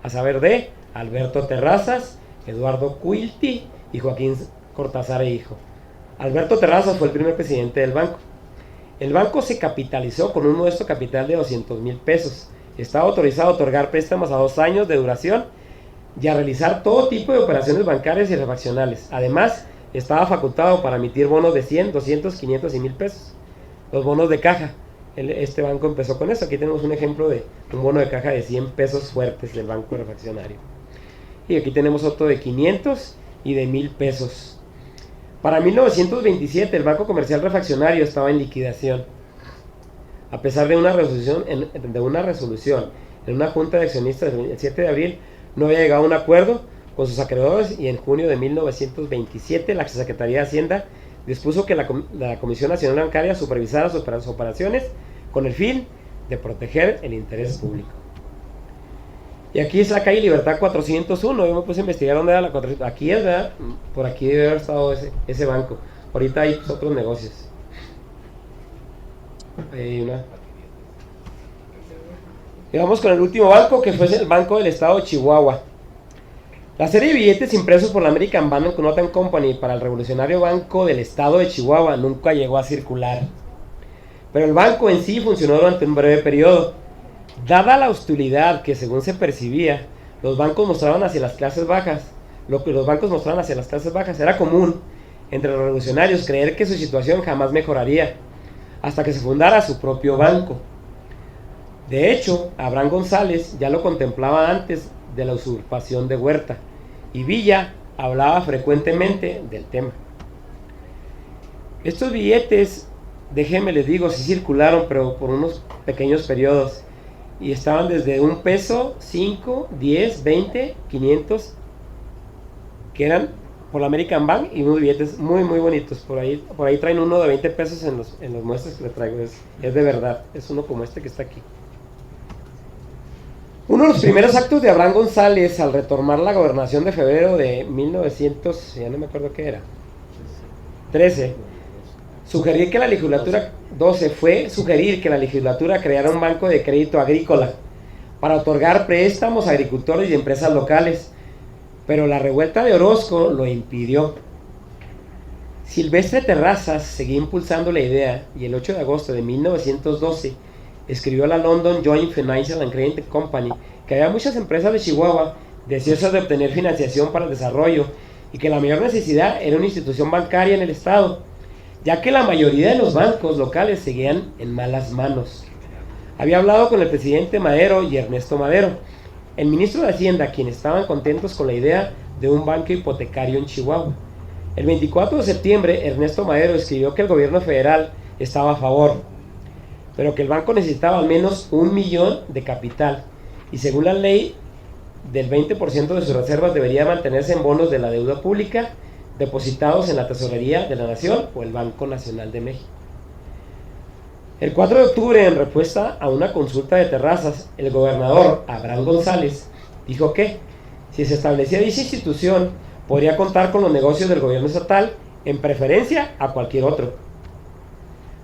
a saber de Alberto Terrazas, Eduardo Quilty y Joaquín Cortázar e Hijo. Alberto Terrazas fue el primer presidente del banco. El banco se capitalizó con un modesto capital de 200,000 pesos. Estaba autorizado a otorgar préstamos a 2 años de duración y a realizar todo tipo de operaciones bancarias y refaccionales. Además, estaba facultado para emitir bonos de 100, 200, 500 y 1,000 pesos. Los bonos de caja. Este banco empezó con eso. Aquí tenemos un ejemplo de un bono de caja de 100 pesos fuertes del banco refaccionario. Y aquí tenemos otro de 500 y de 1,000 pesos. Para 1927 el Banco Comercial Refaccionario estaba en liquidación. A pesar de una resolución en una junta de accionistas el 7 de abril, no había llegado a un acuerdo con sus acreedores, y en junio de 1927 la Secretaría de Hacienda dispuso que la Comisión Nacional Bancaria supervisara sus operaciones con el fin de proteger el interés público. Y aquí es la calle Libertad 401. Yo me puse a investigar dónde era la 401. Aquí es, ¿verdad? Por aquí debe haber estado ese banco. Ahorita hay pues, otros negocios. Ahí hay una. Y vamos con el último banco, que fue el Banco del Estado de Chihuahua. La serie de billetes impresos por la American Bank and Company para el revolucionario Banco del Estado de Chihuahua nunca llegó a circular. Pero el banco en sí funcionó durante un breve periodo. Dada la hostilidad que según se percibía, los bancos mostraban hacia las clases bajas, era común entre los revolucionarios creer que su situación jamás mejoraría, hasta que se fundara su propio banco. De hecho, Abraham González ya lo contemplaba antes de la usurpación de Huerta, y Villa hablaba frecuentemente del tema. Estos billetes, déjenme les digo, sí circularon, pero por unos pequeños periodos, y estaban desde 1 peso, 5, 10, 20, 500, que eran por la American Bank, y unos billetes muy muy bonitos. Por ahí traen uno de 20 pesos en los muestras que le traigo. Es de verdad, es uno como este que está aquí. Uno de los primeros actos de Abraham González al retomar la gobernación de febrero de 1900, ya no me acuerdo qué era, 13, sugerir que la legislatura creara un banco de crédito agrícola para otorgar préstamos a agricultores y empresas locales, pero la revuelta de Orozco lo impidió. Silvestre Terrazas seguía impulsando la idea, y el 8 de agosto de 1912 escribió a la London Joint Financial and Credit Company que había muchas empresas de Chihuahua deseosas de obtener financiación para el desarrollo, y que la mayor necesidad era una institución bancaria en el estado, ya que la mayoría de los bancos locales seguían en malas manos. Había hablado con el presidente Madero y Ernesto Madero, el ministro de Hacienda, quienes estaban contentos con la idea de un banco hipotecario en Chihuahua. El 24 de septiembre, Ernesto Madero escribió que el gobierno federal estaba a favor, pero que el banco necesitaba al menos 1 millón de capital, y según la ley, del 20% de sus reservas debería mantenerse en bonos de la deuda pública depositados en la Tesorería de la Nación o el Banco Nacional de México. El 4 de octubre, en respuesta a una consulta de Terrazas, el gobernador Abraham González dijo que, si se establecía dicha institución, podría contar con los negocios del gobierno estatal, en preferencia a cualquier otro.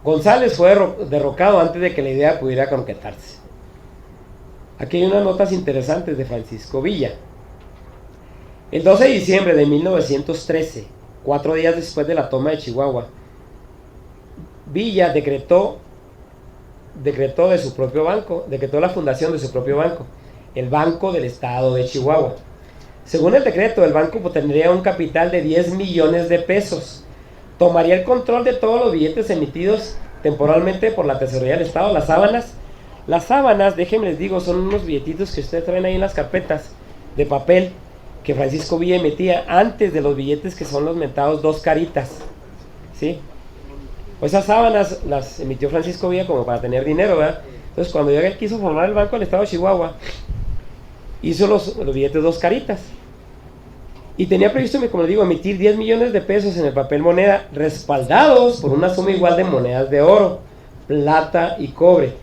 González fue derrocado antes de que la idea pudiera concretarse. Aquí hay unas notas interesantes de Francisco Villa. El 12 de diciembre de 1913, 4 días después de la toma de Chihuahua, Villa decretó la fundación de su propio banco, el Banco del Estado de Chihuahua. Según el decreto, el banco tendría un capital de 10 millones de pesos. Tomaría el control de todos los billetes emitidos temporalmente por la Tesorería del Estado. Las sábanas, déjenme les digo, son unos billetitos que ustedes traen ahí en las carpetas de papel que Francisco Villa emitía antes de los billetes que son los mentados 2 caritas, ¿sí? Pues esas sábanas las emitió Francisco Villa como para tener dinero, ¿verdad? Entonces cuando él quiso formar el Banco del Estado de Chihuahua, hizo los billetes 2 caritas, y tenía previsto, como les digo, emitir 10 millones de pesos en el papel moneda, respaldados por una suma igual de monedas de oro, plata y cobre.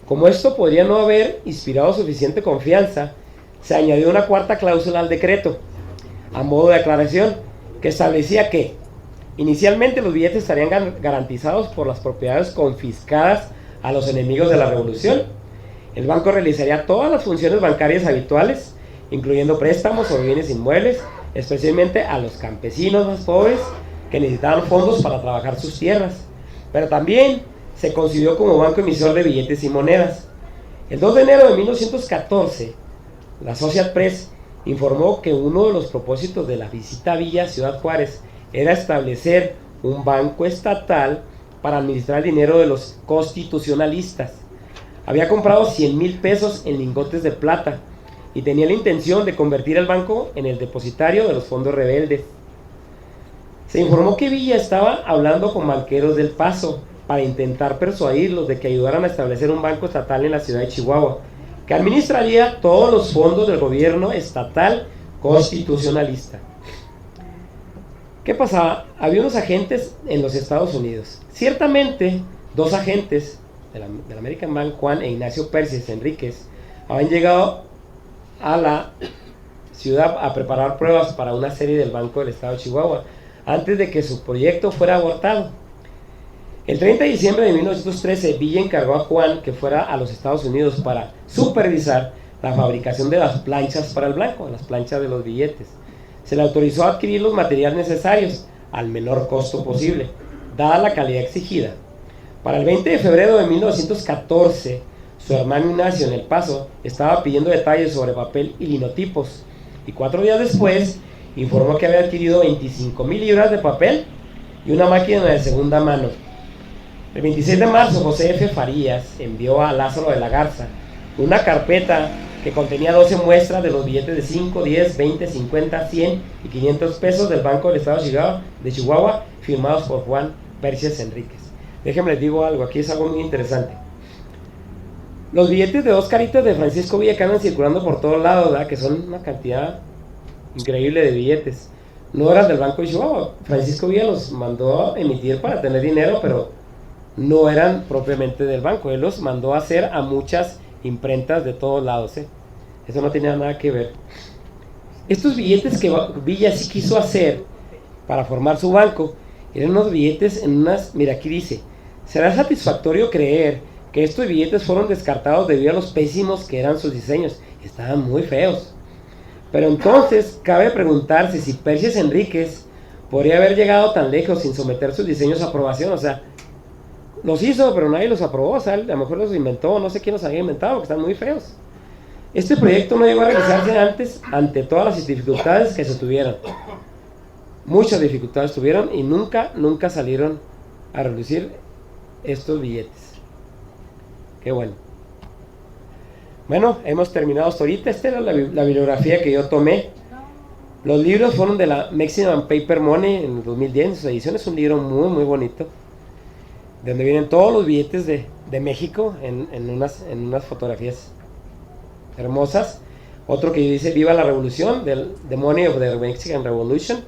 Como esto podría no haber inspirado suficiente confianza, se añadió una 4ª cláusula al decreto, a modo de aclaración, que establecía que inicialmente los billetes estarían garantizados por las propiedades confiscadas a los enemigos de la revolución. El banco realizaría todas las funciones bancarias habituales, incluyendo préstamos o bienes inmuebles, especialmente a los campesinos más pobres que necesitaban fondos para trabajar sus tierras, pero también se concibió como banco emisor de billetes y monedas. El 2 de enero de 1914, la Associated Press informó que uno de los propósitos de la visita a Villa Ciudad Juárez era establecer un banco estatal para administrar el dinero de los constitucionalistas. Había comprado 100,000 pesos en lingotes de plata y tenía la intención de convertir el banco en el depositario de los fondos rebeldes. Se informó que Villa estaba hablando con banqueros del Paso para intentar persuadirlos de que ayudaran a establecer un banco estatal en la ciudad de Chihuahua, que administraría todos los fondos del gobierno estatal constitucionalista. ¿Qué pasaba? Había unos agentes en los Estados Unidos. Ciertamente, 2 agentes del American Bank, Juan e Ignacio Percies Enríquez, habían llegado a la ciudad a preparar pruebas para una serie del Banco del Estado de Chihuahua, antes de que su proyecto fuera abortado. El 30 de diciembre de 1913, Villa encargó a Juan que fuera a los Estados Unidos para supervisar la fabricación de las planchas para el blanco, las planchas de los billetes. Se le autorizó a adquirir los materiales necesarios al menor costo posible, dada la calidad exigida. Para el 20 de febrero de 1914, su hermano Ignacio en El Paso estaba pidiendo detalles sobre papel y linotipos, y 4 días después informó que había adquirido 25,000 libras de papel y una máquina de segunda mano. El 26 de marzo, José F. Farías envió a Lázaro de la Garza una carpeta que contenía 12 muestras de los billetes de 5, 10, 20, 50, 100 y 500 pesos del Banco del Estado de Chihuahua, firmados por Juan Percies Enríquez. Déjenme les digo algo, aquí es algo muy interesante. Los billetes de 2 caritas de Francisco Villa que andan circulando por todos lados, ¿verdad?, que son una cantidad increíble de billetes, no eran del Banco de Chihuahua. Francisco Villa los mandó a emitir para tener dinero, pero no eran propiamente del banco. Él los mandó a hacer a muchas imprentas de todos lados, ¿eh? Eso no tenía nada que ver. Estos billetes que Villa sí quiso hacer para formar su banco eran unos billetes en unas... Mira, aquí dice: será satisfactorio creer que estos billetes fueron descartados debido a los pésimos que eran sus diseños. Estaban muy feos. Pero entonces cabe preguntarse si Percies Enríquez podría haber llegado tan lejos sin someter sus diseños a aprobación. O sea, los hizo, pero nadie los aprobó. O sea, a lo mejor los inventó, no sé quién los había inventado, porque están muy feos. Este proyecto no llegó a realizarse antes, ante todas las dificultades que se tuvieron. Muchas dificultades tuvieron y nunca salieron a reducir estos billetes. Qué bueno. Bueno, hemos terminado hasta ahorita. Esta era la bibliografía que yo tomé. Los libros fueron de la Mexican Paper Money en el 2010, en su edición. Es un libro muy, muy bonito, donde vienen todos los billetes de México en unas fotografías hermosas. Otro que dice Viva la Revolución, The Money of the Mexican Revolution.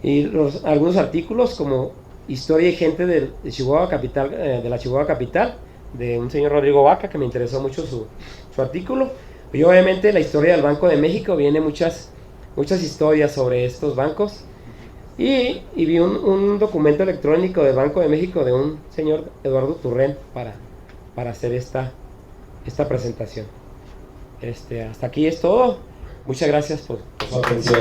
Y algunos artículos como Historia y Gente de Chihuahua Capital, de la Chihuahua Capital, de un señor Rodrigo Vaca, que me interesó mucho su artículo. Y obviamente la historia del Banco de México, viene muchas historias sobre estos bancos. Y vi un documento electrónico del Banco de México de un señor Eduardo Turrent para hacer esta presentación. Hasta aquí es todo. Muchas gracias por su atención.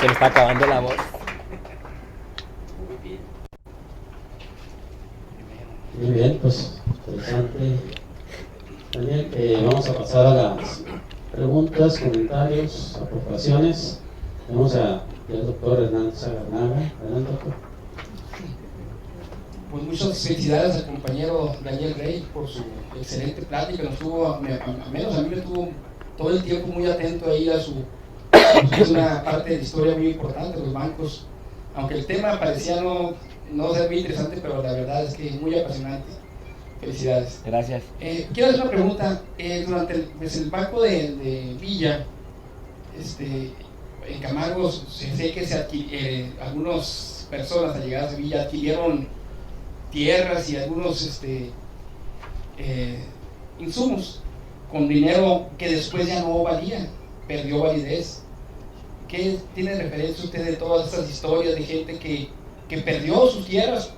Se me está acabando la voz. Muy bien, pues interesante. Daniel, vamos a pasar a las preguntas, comentarios, aportaciones. Tenemos al doctor Hernández Agarnaga. Adelante, doctor. Pues muchas felicidades al compañero Daniel Rey por su excelente plática. Nos tuvo, al menos a mí me tuvo todo el tiempo muy atento ahí a su... Es una parte de la historia muy importante, los bancos. Aunque el tema parecía no ser muy interesante, pero la verdad es que es muy apasionante. Felicidades. Gracias. Quiero hacer una pregunta. Durante el banco de Villa, en Camargo, sé que algunas personas allegadas a Villa adquirieron tierras y algunos insumos con dinero que después ya no valía, perdió validez. ¿Qué tiene referencia usted de todas estas historias de gente que perdió sus tierras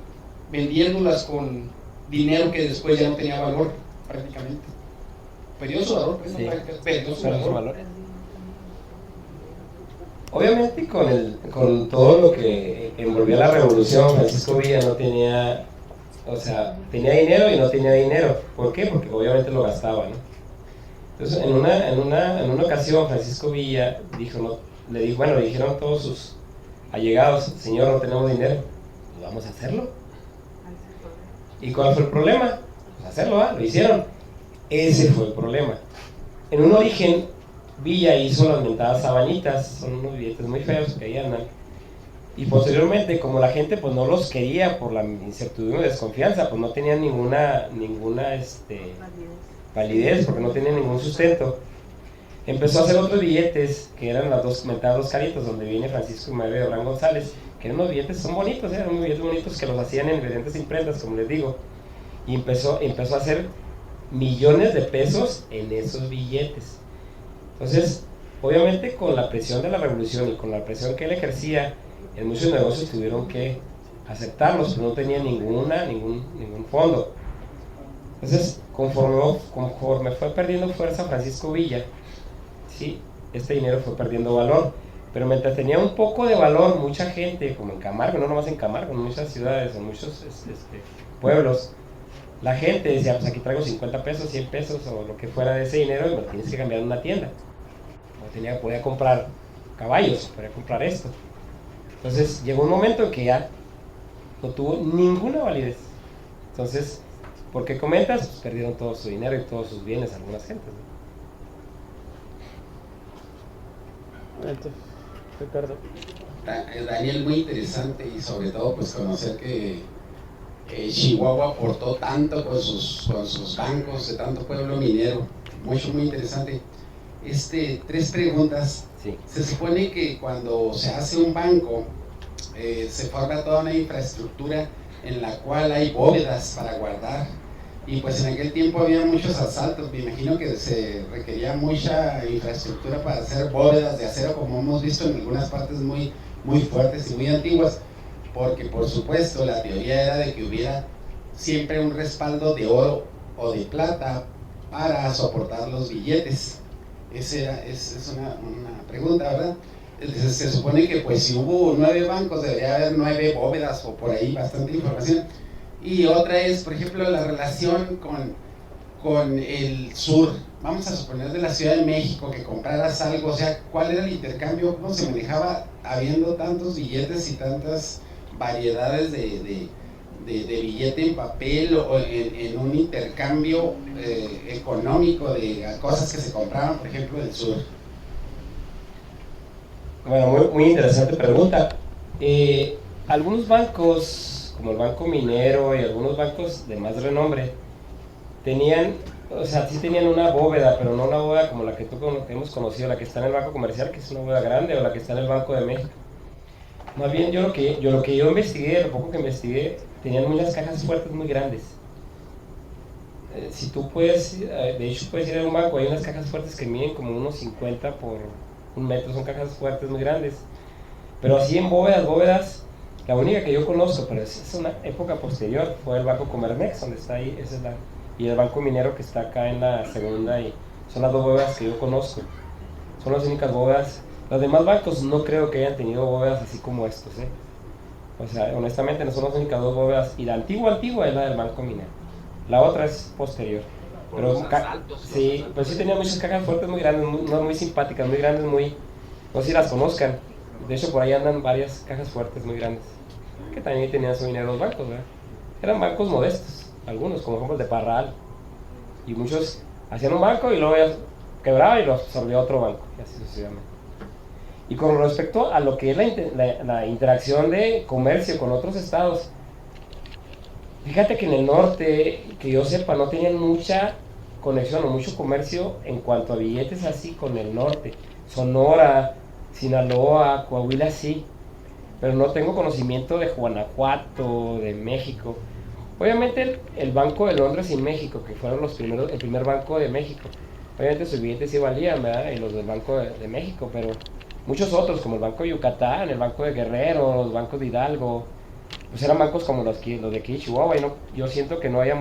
vendiéndolas con dinero que después ya no tenía valor prácticamente? Perdió su valor, pues, sí. Perdió su valor. Obviamente con todo lo que envolvía la revolución, Francisco Villa no tenía, o sea, tenía dinero y no tenía dinero. ¿Por qué? Porque obviamente lo gastaba, ¿no? Entonces, en una ocasión, Francisco Villa le dijeron todos sus allegados: señor, no tenemos dinero, pues vamos a hacerlo. ¿Y cuál fue el problema? Pues hacerlo, lo hicieron. Ese fue el problema. En un origen, Villa hizo las mentadas sabanitas, son unos billetes muy feos que ahí andan. Y posteriormente, como la gente pues no los quería por la incertidumbre y desconfianza, pues no tenían ninguna validez, porque no tenían ningún sustento, empezó a hacer otros billetes que eran las dos mentadas dos caritas, donde viene Francisco y María de Orán González, que eran unos billetes, son bonitos, eran unos billetes bonitos que los hacían en diferentes imprentas, como les digo, y empezó a hacer millones de pesos en esos billetes. Entonces, obviamente con la presión de la revolución y con la presión que él ejercía, en muchos negocios tuvieron que aceptarlos, pero no tenían ningún fondo. Entonces, conforme fue perdiendo fuerza Francisco Villa, sí, este dinero fue perdiendo valor, pero mientras tenía un poco de valor, mucha gente, como en Camargo, no nomás en Camargo, en muchas ciudades, en muchos pueblos, la gente decía: pues aquí traigo 50 pesos, 100 pesos o lo que fuera de ese dinero y me lo tienes que cambiar en una tienda. Podía comprar caballos, podía comprar esto. Entonces llegó un momento en que ya no tuvo ninguna validez. Entonces, ¿por qué comentas? Pues perdieron todo su dinero y todos sus bienes algunas gentes, ¿no? Ricardo. Daniel, muy interesante, y sobre todo pues conocer que Chihuahua aportó tanto con sus bancos de tanto pueblo minero. Muy interesante. 3 preguntas. Sí. Se supone que cuando se hace un banco, se forma toda una infraestructura en la cual hay bóvedas para guardar, y pues en aquel tiempo había muchos asaltos. Me imagino que se requería mucha infraestructura para hacer bóvedas de acero, como hemos visto en algunas partes muy fuertes y muy antiguas, porque por supuesto la teoría era de que hubiera siempre un respaldo de oro o de plata para soportar los billetes. Es una pregunta, ¿verdad? Se supone que pues si hubo 9 bancos, debería haber 9 bóvedas o por ahí, bastante información. Y otra es, por ejemplo, la relación con el sur. Vamos a suponer de la Ciudad de México que compraras algo, o sea, ¿cuál era el intercambio? ¿Cómo se manejaba habiendo tantos billetes y tantas variedades de billete en papel o en un intercambio económico de cosas que se compraban, por ejemplo, del sur? Bueno, muy interesante pregunta. Algunos bancos, como el Banco Minero y algunos bancos de más renombre, sí tenían una bóveda, pero no una bóveda como la que hemos conocido, la que está en el Banco Comercial, que es una bóveda grande, o la que está en el Banco de México. Más bien, lo que yo investigué, lo poco que investigué, tenían unas cajas fuertes muy grandes. Si tú puedes, de hecho puedes ir a un banco, hay unas cajas fuertes que miden como unos 50 por 1 metro, son cajas fuertes muy grandes. Pero así en bóvedas, la única que yo conozco, pero es una época posterior, fue el Banco Comermex, donde está ahí, y el Banco Minero, que está acá en la segunda, y son las 2 bóvedas que yo conozco. Son las únicas bóvedas. Los demás bancos no creo que hayan tenido bóvedas así como estos, O sea, honestamente no son las únicas 2 bóvedas, y la antigua es la del Banco Minero. La otra es posterior. Pero sí, pues sí tenía muchas cajas fuertes muy grandes, muy simpáticas, muy grandes, no sé si las conozcan. De hecho, por ahí andan varias cajas fuertes muy grandes, que también tenían su dinero los bancos, ¿verdad? Eran bancos modestos, algunos, como ejemplo el de Parral. Y muchos hacían un banco y luego ya quebraba y lo absorbía otro banco, y así sucesivamente. Y con respecto a lo que es la interacción de comercio con otros estados, fíjate que en el norte, que yo sepa, no tenían mucha conexión o mucho comercio en cuanto a billetes así con el norte. Sonora, Sinaloa, Coahuila sí, pero no tengo conocimiento de Guanajuato, de México. Obviamente el Banco de Londres y México, que fueron el primer banco de México, obviamente sus billetes sí valían, ¿verdad? Y los del Banco de México, pero muchos otros, como el Banco de Yucatán, el Banco de Guerrero, los bancos de Hidalgo, pues eran bancos como los de aquí de Chihuahua, y yo siento que no había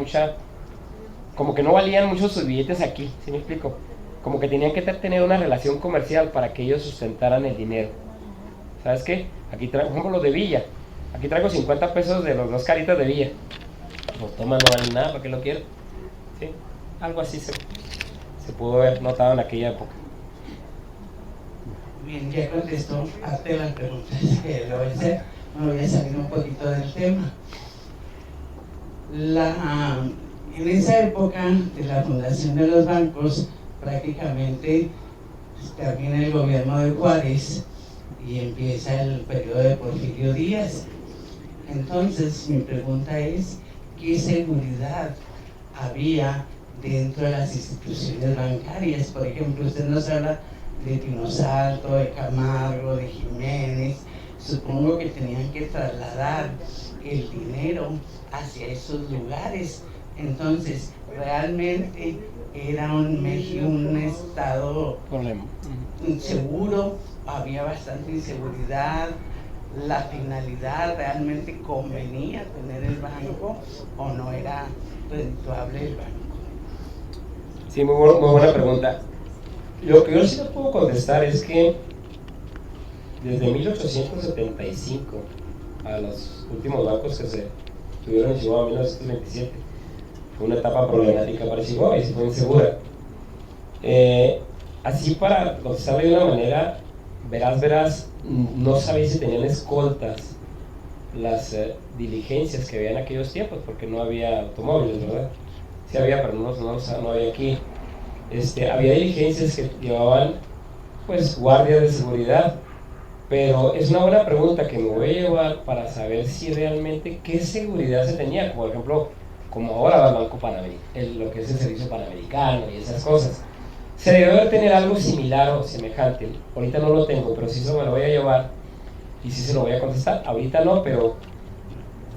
como que no valían mucho sus billetes aquí, ¿sí me explico? Como que tenían que tener una relación comercial para que ellos sustentaran el dinero. ¿sabes qué? Aquí traigo, por ejemplo, los de Villa. Aquí traigo 50 pesos de los 2 caritas de Villa. Pues toma, no vale nada, ¿para qué lo quiero? ¿Sí? Algo así se pudo haber notado en aquella época. Bien, ya contestó parte de las preguntas que le voy a hacer. Me voy a salir un poquito del tema. En esa época de la fundación de los bancos, prácticamente termina el gobierno de Juárez y empieza el periodo de Porfirio Díaz. Entonces, mi pregunta es, ¿qué seguridad había dentro de las instituciones bancarias? Por ejemplo, usted nos habla de Tino Salto, de Camargo, de Jiménez. Supongo que tenían que trasladar el dinero hacia esos lugares. Entonces, realmente era un estado inseguro, había bastante inseguridad. La finalidad, ¿realmente convenía tener el banco o no era redituable el banco? Sí, muy buena pregunta. Lo que yo sí no puedo contestar es que desde 1875 a los últimos bancos que se tuvieron en Chihuahua en 1927 fue una etapa problemática para Chihuahua y se fue insegura. Así, para contestarle de una manera veraz, no sabía si tenían escoltas las diligencias que había en aquellos tiempos, porque no había automóviles, ¿verdad? Sí había, pero no había aquí. Había diligencias que llevaban pues guardias de seguridad, pero es una buena pregunta que me voy a llevar para saber si realmente qué seguridad se tenía, como por ejemplo, como ahora va el Banco Panamericano, lo que es el Servicio Panamericano y esas cosas. Se debe tener algo similar o semejante. Ahorita no lo tengo, pero sí se me lo voy a llevar y sí se lo voy a contestar. Ahorita no, pero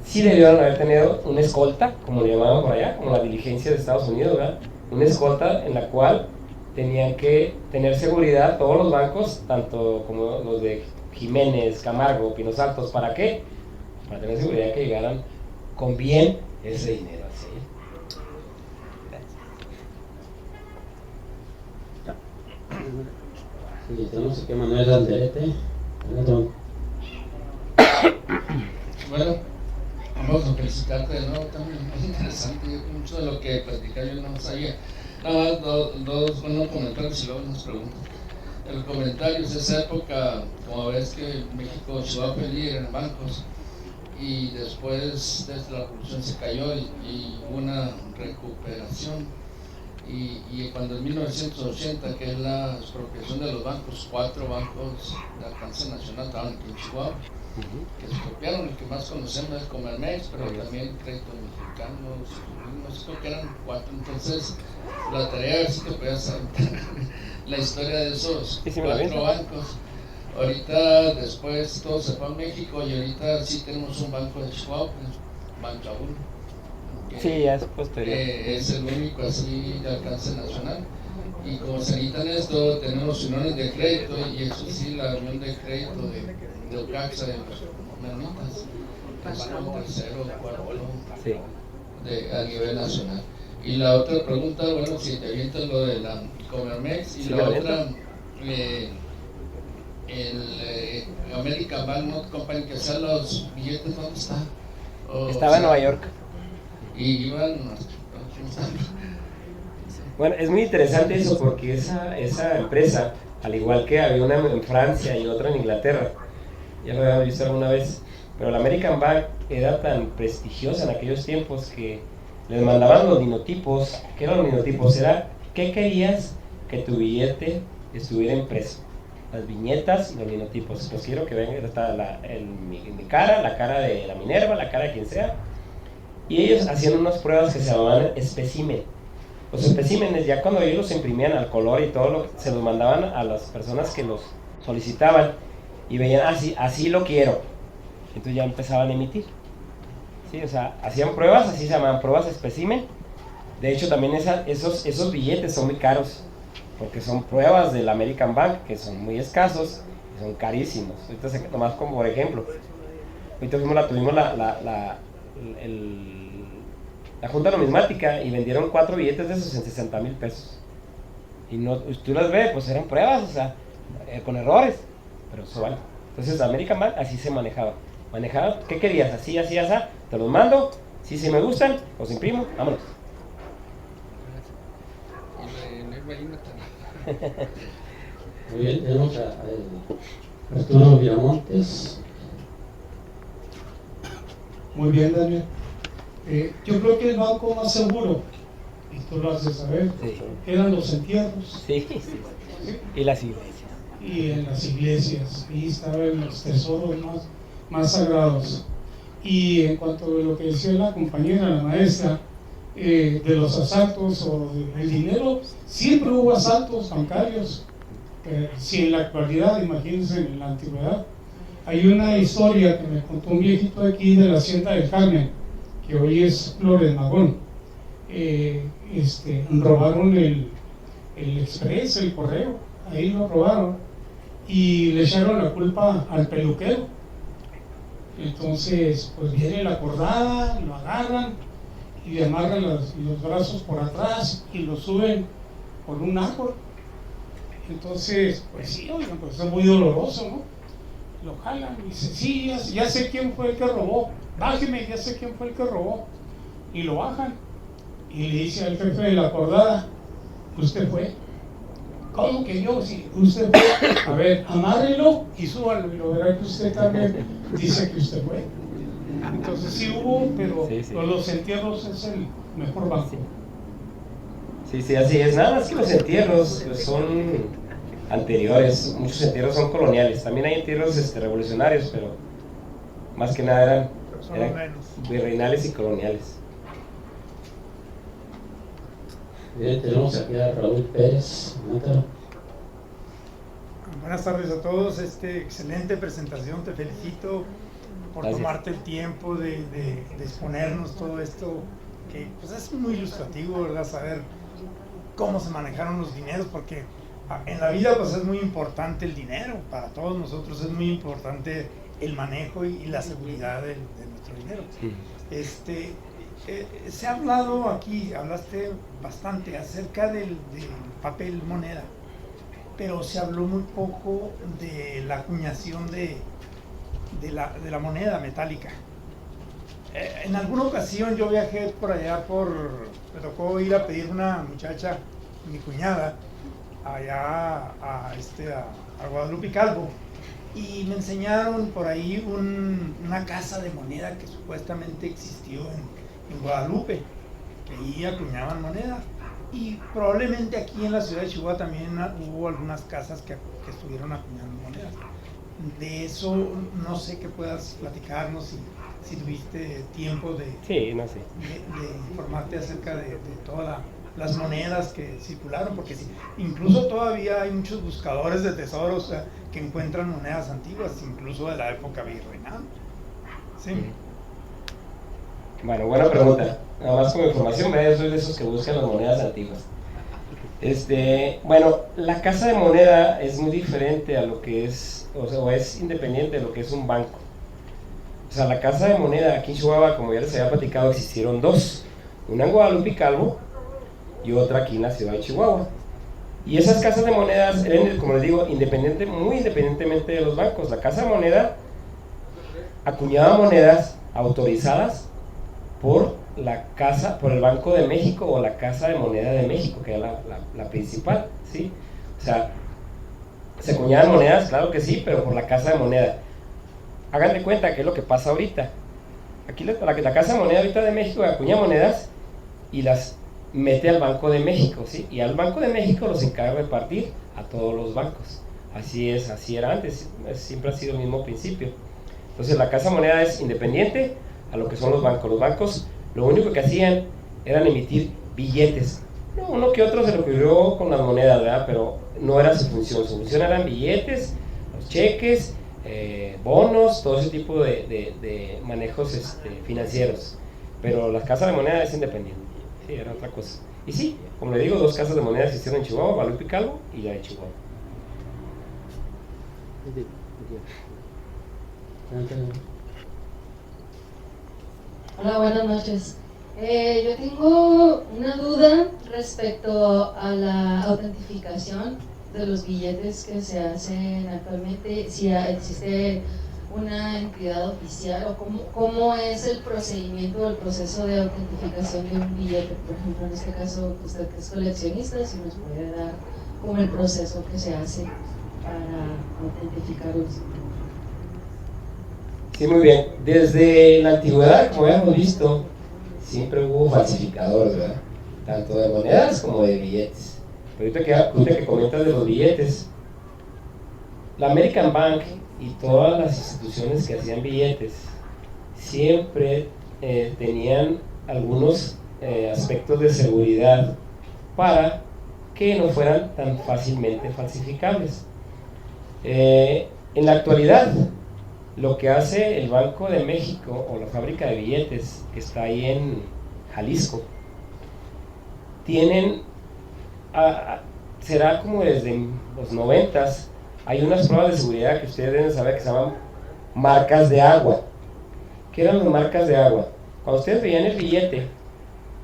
sí debieron haber tenido una escolta, como le llamaban por allá, como la diligencia de Estados Unidos, ¿verdad? Una escolta en la cual tenían que tener seguridad todos los bancos, tanto como los de Jiménez, Camargo, Pinos Altos. ¿Para qué? Para tener seguridad que llegaran con bien ese dinero. ¿Sí? Sí, tenemos aquí a Manuel Alderete. Bueno, vamos a felicitarte de nuevo también, es interesante, mucho de lo que platicaba yo no sabía. Nada más dos buenos comentarios y luego unas preguntas. El comentario es esa época, como ves que México Chihuahua fue líder en bancos y después desde la revolución se cayó y hubo una recuperación. Y cuando en 1980, que es la expropiación de los bancos, 4 bancos de alcance nacional estaban aquí en Chihuahua, que se expropiaron. El que más conocemos es Comermex, pero también Crédito Mexicano, no sé, creo que eran 4. Entonces, la tarea, a ver si te puedes saber la historia de esos 4 bancos. Ahorita, después, todo se fue a México y ahorita sí tenemos un banco de Chihuahua, Banca 1. Sí, ya es posterior. Es el único así de alcance nacional. Y como se necesitan esto, tenemos uniones de crédito, y eso sí, la unión de crédito de Ocaxa, de los menonitas, que es el tercero o cuarto a nivel nacional. Y la otra pregunta, bueno, si te avientas lo de la Comermex, y sí, la otra, el American Bank Not Company, que sea los billetes, ¿dónde está? Estaba en Nueva York. Y iban... Bueno, es muy interesante eso, porque esa empresa, al igual que había una en Francia y otra en Inglaterra, ya lo había visto alguna vez, pero la American Bank era tan prestigiosa en aquellos tiempos que les mandaban los linotipos. ¿Qué eran los linotipos? Era, ¿qué querías que tu billete estuviera impreso? Las viñetas y los linotipos. Pues quiero que vean, está mi cara, la cara de la Minerva, la cara de quien sea. Y ellos hacían unas pruebas que se llamaban espécimen. Los especímenes, ya cuando ellos los imprimían al color y todo, se los mandaban a las personas que los solicitaban y veían, así lo quiero. Entonces ya empezaban a emitir. Sí, o sea, hacían pruebas, así se llamaban pruebas espécimen. De hecho, también esos billetes son muy caros, porque son pruebas del American Bank, que son muy escasos y son carísimos. Ahorita, nomás como por ejemplo, ahorita tuvimos la Junta Numismática y vendieron 4 billetes de esos en 60,000 pesos. Y no, tú las ves, pues eran pruebas, o sea, con errores, pero eso vale. Entonces American Bank así se manejaba. ¿Qué querías? Así, así, así, te los mando, si se me gustan, los imprimo, vámonos. Muy bien, tenemos a Arturo Viramontes. Muy bien, Daniel. Yo creo que el banco más seguro, y tú lo has de saber, Sí. eran los entierros. Sí. Y las iglesias. Y en las iglesias, ahí estaban los tesoros más sagrados. Y en cuanto a lo que decía la compañera, la maestra, de los asaltos o del dinero, siempre hubo asaltos bancarios. Si en la actualidad, imagínense en la antigüedad, hay una historia que me contó un viejito aquí de la Hacienda del Carmen, que hoy es Flores Magón. Robaron el Express, el correo, ahí lo robaron y le echaron la culpa al peluquero. Entonces pues viene la cordada, lo agarran y le amarran los brazos por atrás y lo suben por un árbol. Entonces pues sí, oigan, pues es muy doloroso, ¿no? Lo jalan y dice, sí, ya sé quién fue el que robó, bájeme, ya sé quién fue el que robó. Y lo bajan y le dice al jefe de la cordada, usted fue. ¿Cómo que yo? Si usted fue. A ver, amárrelo y súbalo y lo verá que usted también dice que usted fue. Entonces sí hubo, pero Sí. los entierros es el mejor banco. Sí, así es. Nada más que los entierros pues, son anteriores, muchos entierros son coloniales. También hay entierros revolucionarios, pero más que nada eran virreinales y coloniales. Bien, tenemos aquí a Raúl Pérez. Mátalo. Buenas tardes a todos, excelente presentación, te felicito por Gracias. Tomarte el tiempo de exponernos todo esto, que pues es muy ilustrativo, ¿verdad? Saber cómo se manejaron los dineros, porque en la vida pues es muy importante el dinero, para todos nosotros es muy importante el manejo y la seguridad de nuestro dinero. Se ha hablado aquí, hablaste bastante acerca del papel moneda, pero se habló muy poco de la acuñación de la moneda metálica. En alguna ocasión yo viajé por allá, me tocó ir a pedir una muchacha, mi cuñada, allá a Guadalupe Calvo, y me enseñaron por ahí una casa de moneda que supuestamente existió en Guadalupe, que ahí acuñaban moneda, y probablemente aquí en la ciudad de Chihuahua también hubo algunas casas que estuvieron acuñando monedas. De eso no sé qué puedas platicarnos, si tuviste tiempo de informarte acerca de todas las monedas que circularon, porque incluso todavía hay muchos buscadores de tesoros, o sea, que encuentran monedas antiguas, incluso de la época virreinal. Sí. Bueno, buena pregunta. Nada más como información, yo soy de esos que buscan las monedas antiguas. Bueno, la casa de moneda es muy diferente a lo que es, o es independiente de lo que es un banco. O sea, la casa de moneda aquí en Chihuahua, como ya les había platicado, existieron dos. Una en Guadalupe Calvo y otra aquí en la ciudad de Chihuahua. Y esas casas de monedas eran, como les digo, muy independientemente de los bancos. La casa de moneda acuñaba monedas autorizadas por el Banco de México o la Casa de Moneda de México, que era la principal, ¿sí? O sea, se acuñaban monedas, claro que sí, pero por la Casa de Moneda. Hagan de cuenta que es lo que pasa ahorita. Aquí la Casa de Moneda ahorita de México acuña monedas y las mete al Banco de México, ¿sí? Y al Banco de México los encarga de repartir a todos los bancos. Así era antes, siempre ha sido el mismo principio. Entonces la Casa de Moneda es independiente a lo que son los bancos. Los bancos lo único que hacían eran emitir billetes. Uno que otro se le ocurrió con las monedas, ¿verdad? Pero no era su función. Su función eran billetes, los cheques, bonos, todo ese tipo de manejos financieros. Pero la casa de moneda es independiente. Sí, era otra cosa. Y sí, como le digo, dos casas de moneda existieron en Chihuahua, Guadalupe Calvo y la de Chihuahua. Hola, buenas noches. Yo tengo una duda respecto a la autentificación de los billetes que se hacen actualmente, si existe una entidad oficial o cómo es el procedimiento o el proceso de autentificación de un billete. Por ejemplo, en este caso, usted que es coleccionista, si nos puede dar como el proceso que se hace para autentificarlos. Sí, muy bien. Desde la antigüedad, como hemos visto, siempre hubo falsificadores, ¿verdad? Tanto de monedas como de billetes. Pero ahorita que comentas de los billetes, la American Bank y todas las instituciones que hacían billetes siempre tenían algunos aspectos de seguridad para que no fueran tan fácilmente falsificables. En la actualidad, lo que hace el Banco de México o la fábrica de billetes que está ahí en Jalisco, tienen, será como desde los 90s, hay unas pruebas de seguridad que ustedes deben saber que se llaman marcas de agua. ¿Qué eran las marcas de agua? Cuando ustedes veían el billete,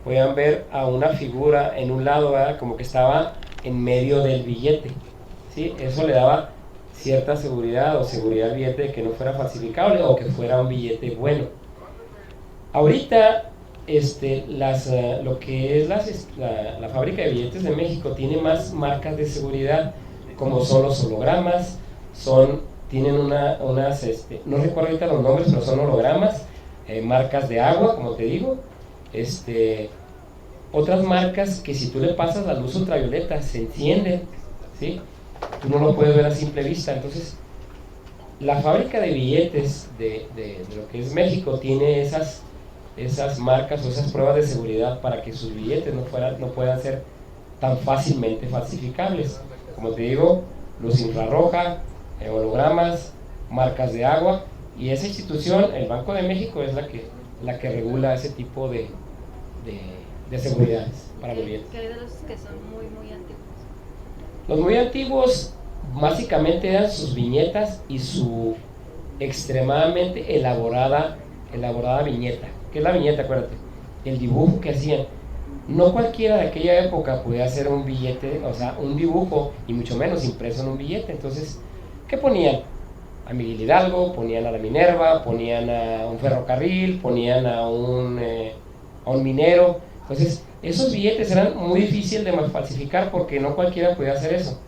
podían ver a una figura en un lado, ¿verdad? Como que estaba en medio del billete, ¿sí? Eso le daba cierta seguridad o seguridad al billete de que no fuera falsificable o que fuera un billete bueno. Ahorita lo que es la fábrica de billetes de México tiene más marcas de seguridad, como son los hologramas, tienen no recuerdo ahorita los nombres, pero son hologramas, marcas de agua, como te digo, otras marcas que si tú le pasas la luz ultravioleta se encienden, ¿sí? Tú no lo puedes ver a simple vista. Entonces, la fábrica de billetes de lo que es México tiene esas marcas o esas pruebas de seguridad para que sus billetes no puedan ser tan fácilmente falsificables. Como te digo, luz infrarroja, hologramas, marcas de agua, y esa institución, el Banco de México, es la que regula ese tipo de seguridades para los billetes. ¿Qué hay de los que son muy, muy antiguos? Los muy antiguos básicamente eran sus viñetas y su extremadamente elaborada viñeta. ¿Qué es la viñeta? Acuérdate, el dibujo que hacían. No cualquiera de aquella época podía hacer un billete, o sea, un dibujo, y mucho menos impreso en un billete. Entonces, ¿qué ponían? A Miguel Hidalgo, ponían a la Minerva, ponían a un ferrocarril, ponían a un minero. Entonces, esos billetes eran muy difíciles de falsificar porque no cualquiera podía hacer eso.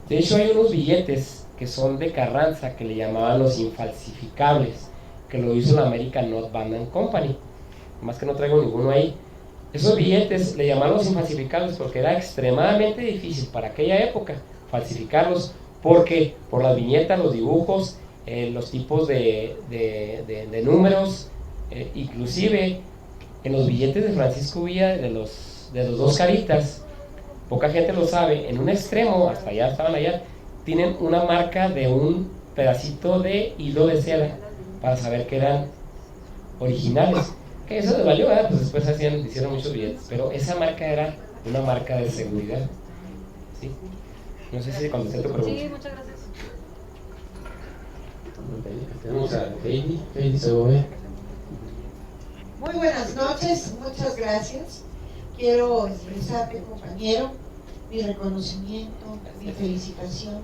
De hecho, hay unos billetes que son de Carranza que le llamaban los infalsificables, que lo hizo la American Not Band and Company. Más que no traigo ninguno ahí. Esos billetes le llamaban los infalsificables porque era extremadamente difícil para aquella época falsificarlos, porque por las viñetas, los dibujos, los tipos de números, inclusive en los billetes de Francisco Villa, de los dos caritas, poca gente lo sabe, en un extremo, hasta allá, estaban allá, tienen una marca de un pedacito de hilo de seda para saber que eran originales. Que eso les valió, ¿verdad? Pues después hicieron muchos billetes, pero esa marca era una marca de seguridad, ¿sí? No sé si contesté tu pregunta. Sí, muchas gracias. Tenemos a Heidi Segovia. Muy buenas noches, muchas gracias. Quiero expresarte, compañero, mi reconocimiento, mi felicitación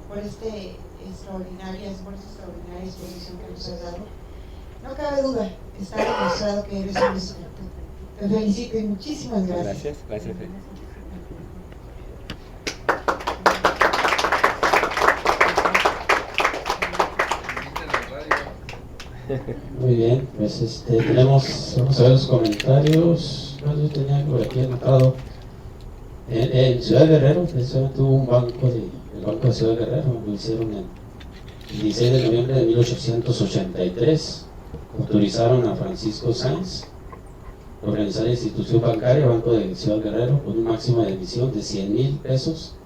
por esta extraordinaria exposición que nos has dado. No cabe duda, está demostrado que eres un experto. Te felicito y muchísimas gracias. Gracias. Muy bien, pues vamos a ver los comentarios. Yo tenía por aquí anotado. En Ciudad Guerrero, precisamente hubo un banco, el Banco de Ciudad Guerrero, lo hicieron el 16 de noviembre de 1883. Autorizaron a Francisco Sáenz a organizar la institución bancaria, Banco de Ciudad Guerrero, con un máximo de emisión de 100,000 pesos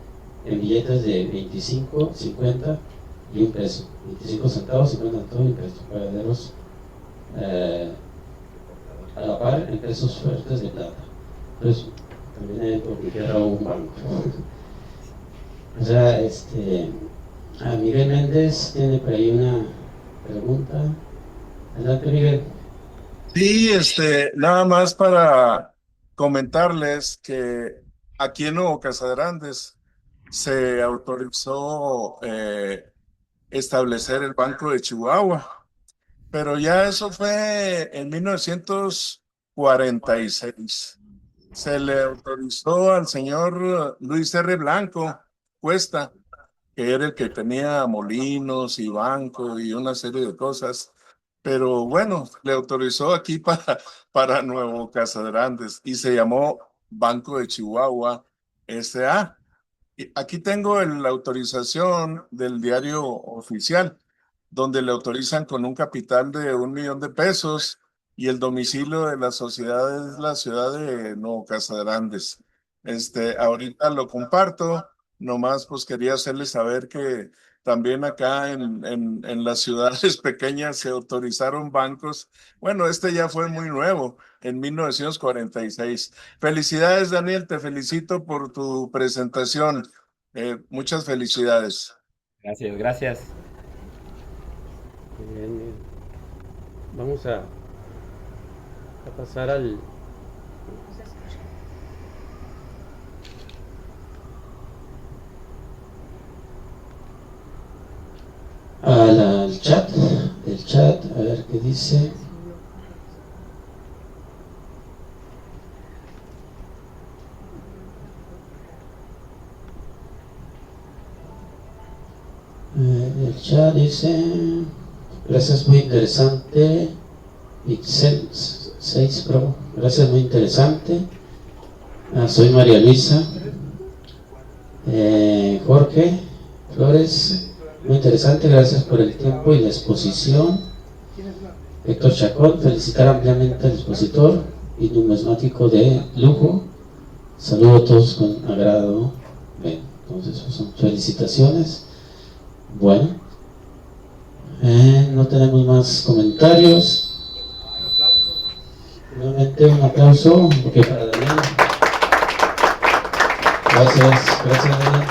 en billetes de 25, 50 y un peso. 25 centavos, 50 centavos y un peso. Verdaderos a la par en pesos fuertes de plata. Entonces, también hay porque era un banco. O sea, Miguel Méndez tiene por ahí una pregunta. Adelante, Miguel. Sí, nada más para comentarles que aquí en Nuevo Casa Grandes se autorizó establecer el Banco de Chihuahua, pero ya eso fue en 1946. Se le autorizó al señor Luis R. Blanco Cuesta, que era el que tenía molinos y banco y una serie de cosas, pero bueno, le autorizó aquí para Nuevo Casadrandes y se llamó Banco de Chihuahua S.A. Y aquí tengo la autorización del diario oficial, donde le autorizan con un capital de $1,000,000 y el domicilio de la sociedad es la ciudad de Nuevo Casadrandes. Ahorita lo comparto, nomás pues quería hacerles saber que también acá en las ciudades pequeñas se autorizaron bancos. Bueno, ya fue muy nuevo, en 1946. Felicidades, Daniel, te felicito por tu presentación. Muchas felicidades. Gracias, gracias. Bien, bien. Vamos a pasar al chat, a ver qué dice. El chat dice: gracias, muy interesante. Pixel 6 Pro, gracias, muy interesante. Soy María Luisa. Jorge Flores, muy interesante, gracias por el tiempo y la exposición. Héctor Chacón, felicitar ampliamente al expositor y numismático de lujo. Saludo a todos con agrado. Bien, entonces son felicitaciones. Bueno, no tenemos más comentarios. Nuevamente un aplauso, porque para Daniel. Gracias, Daniel.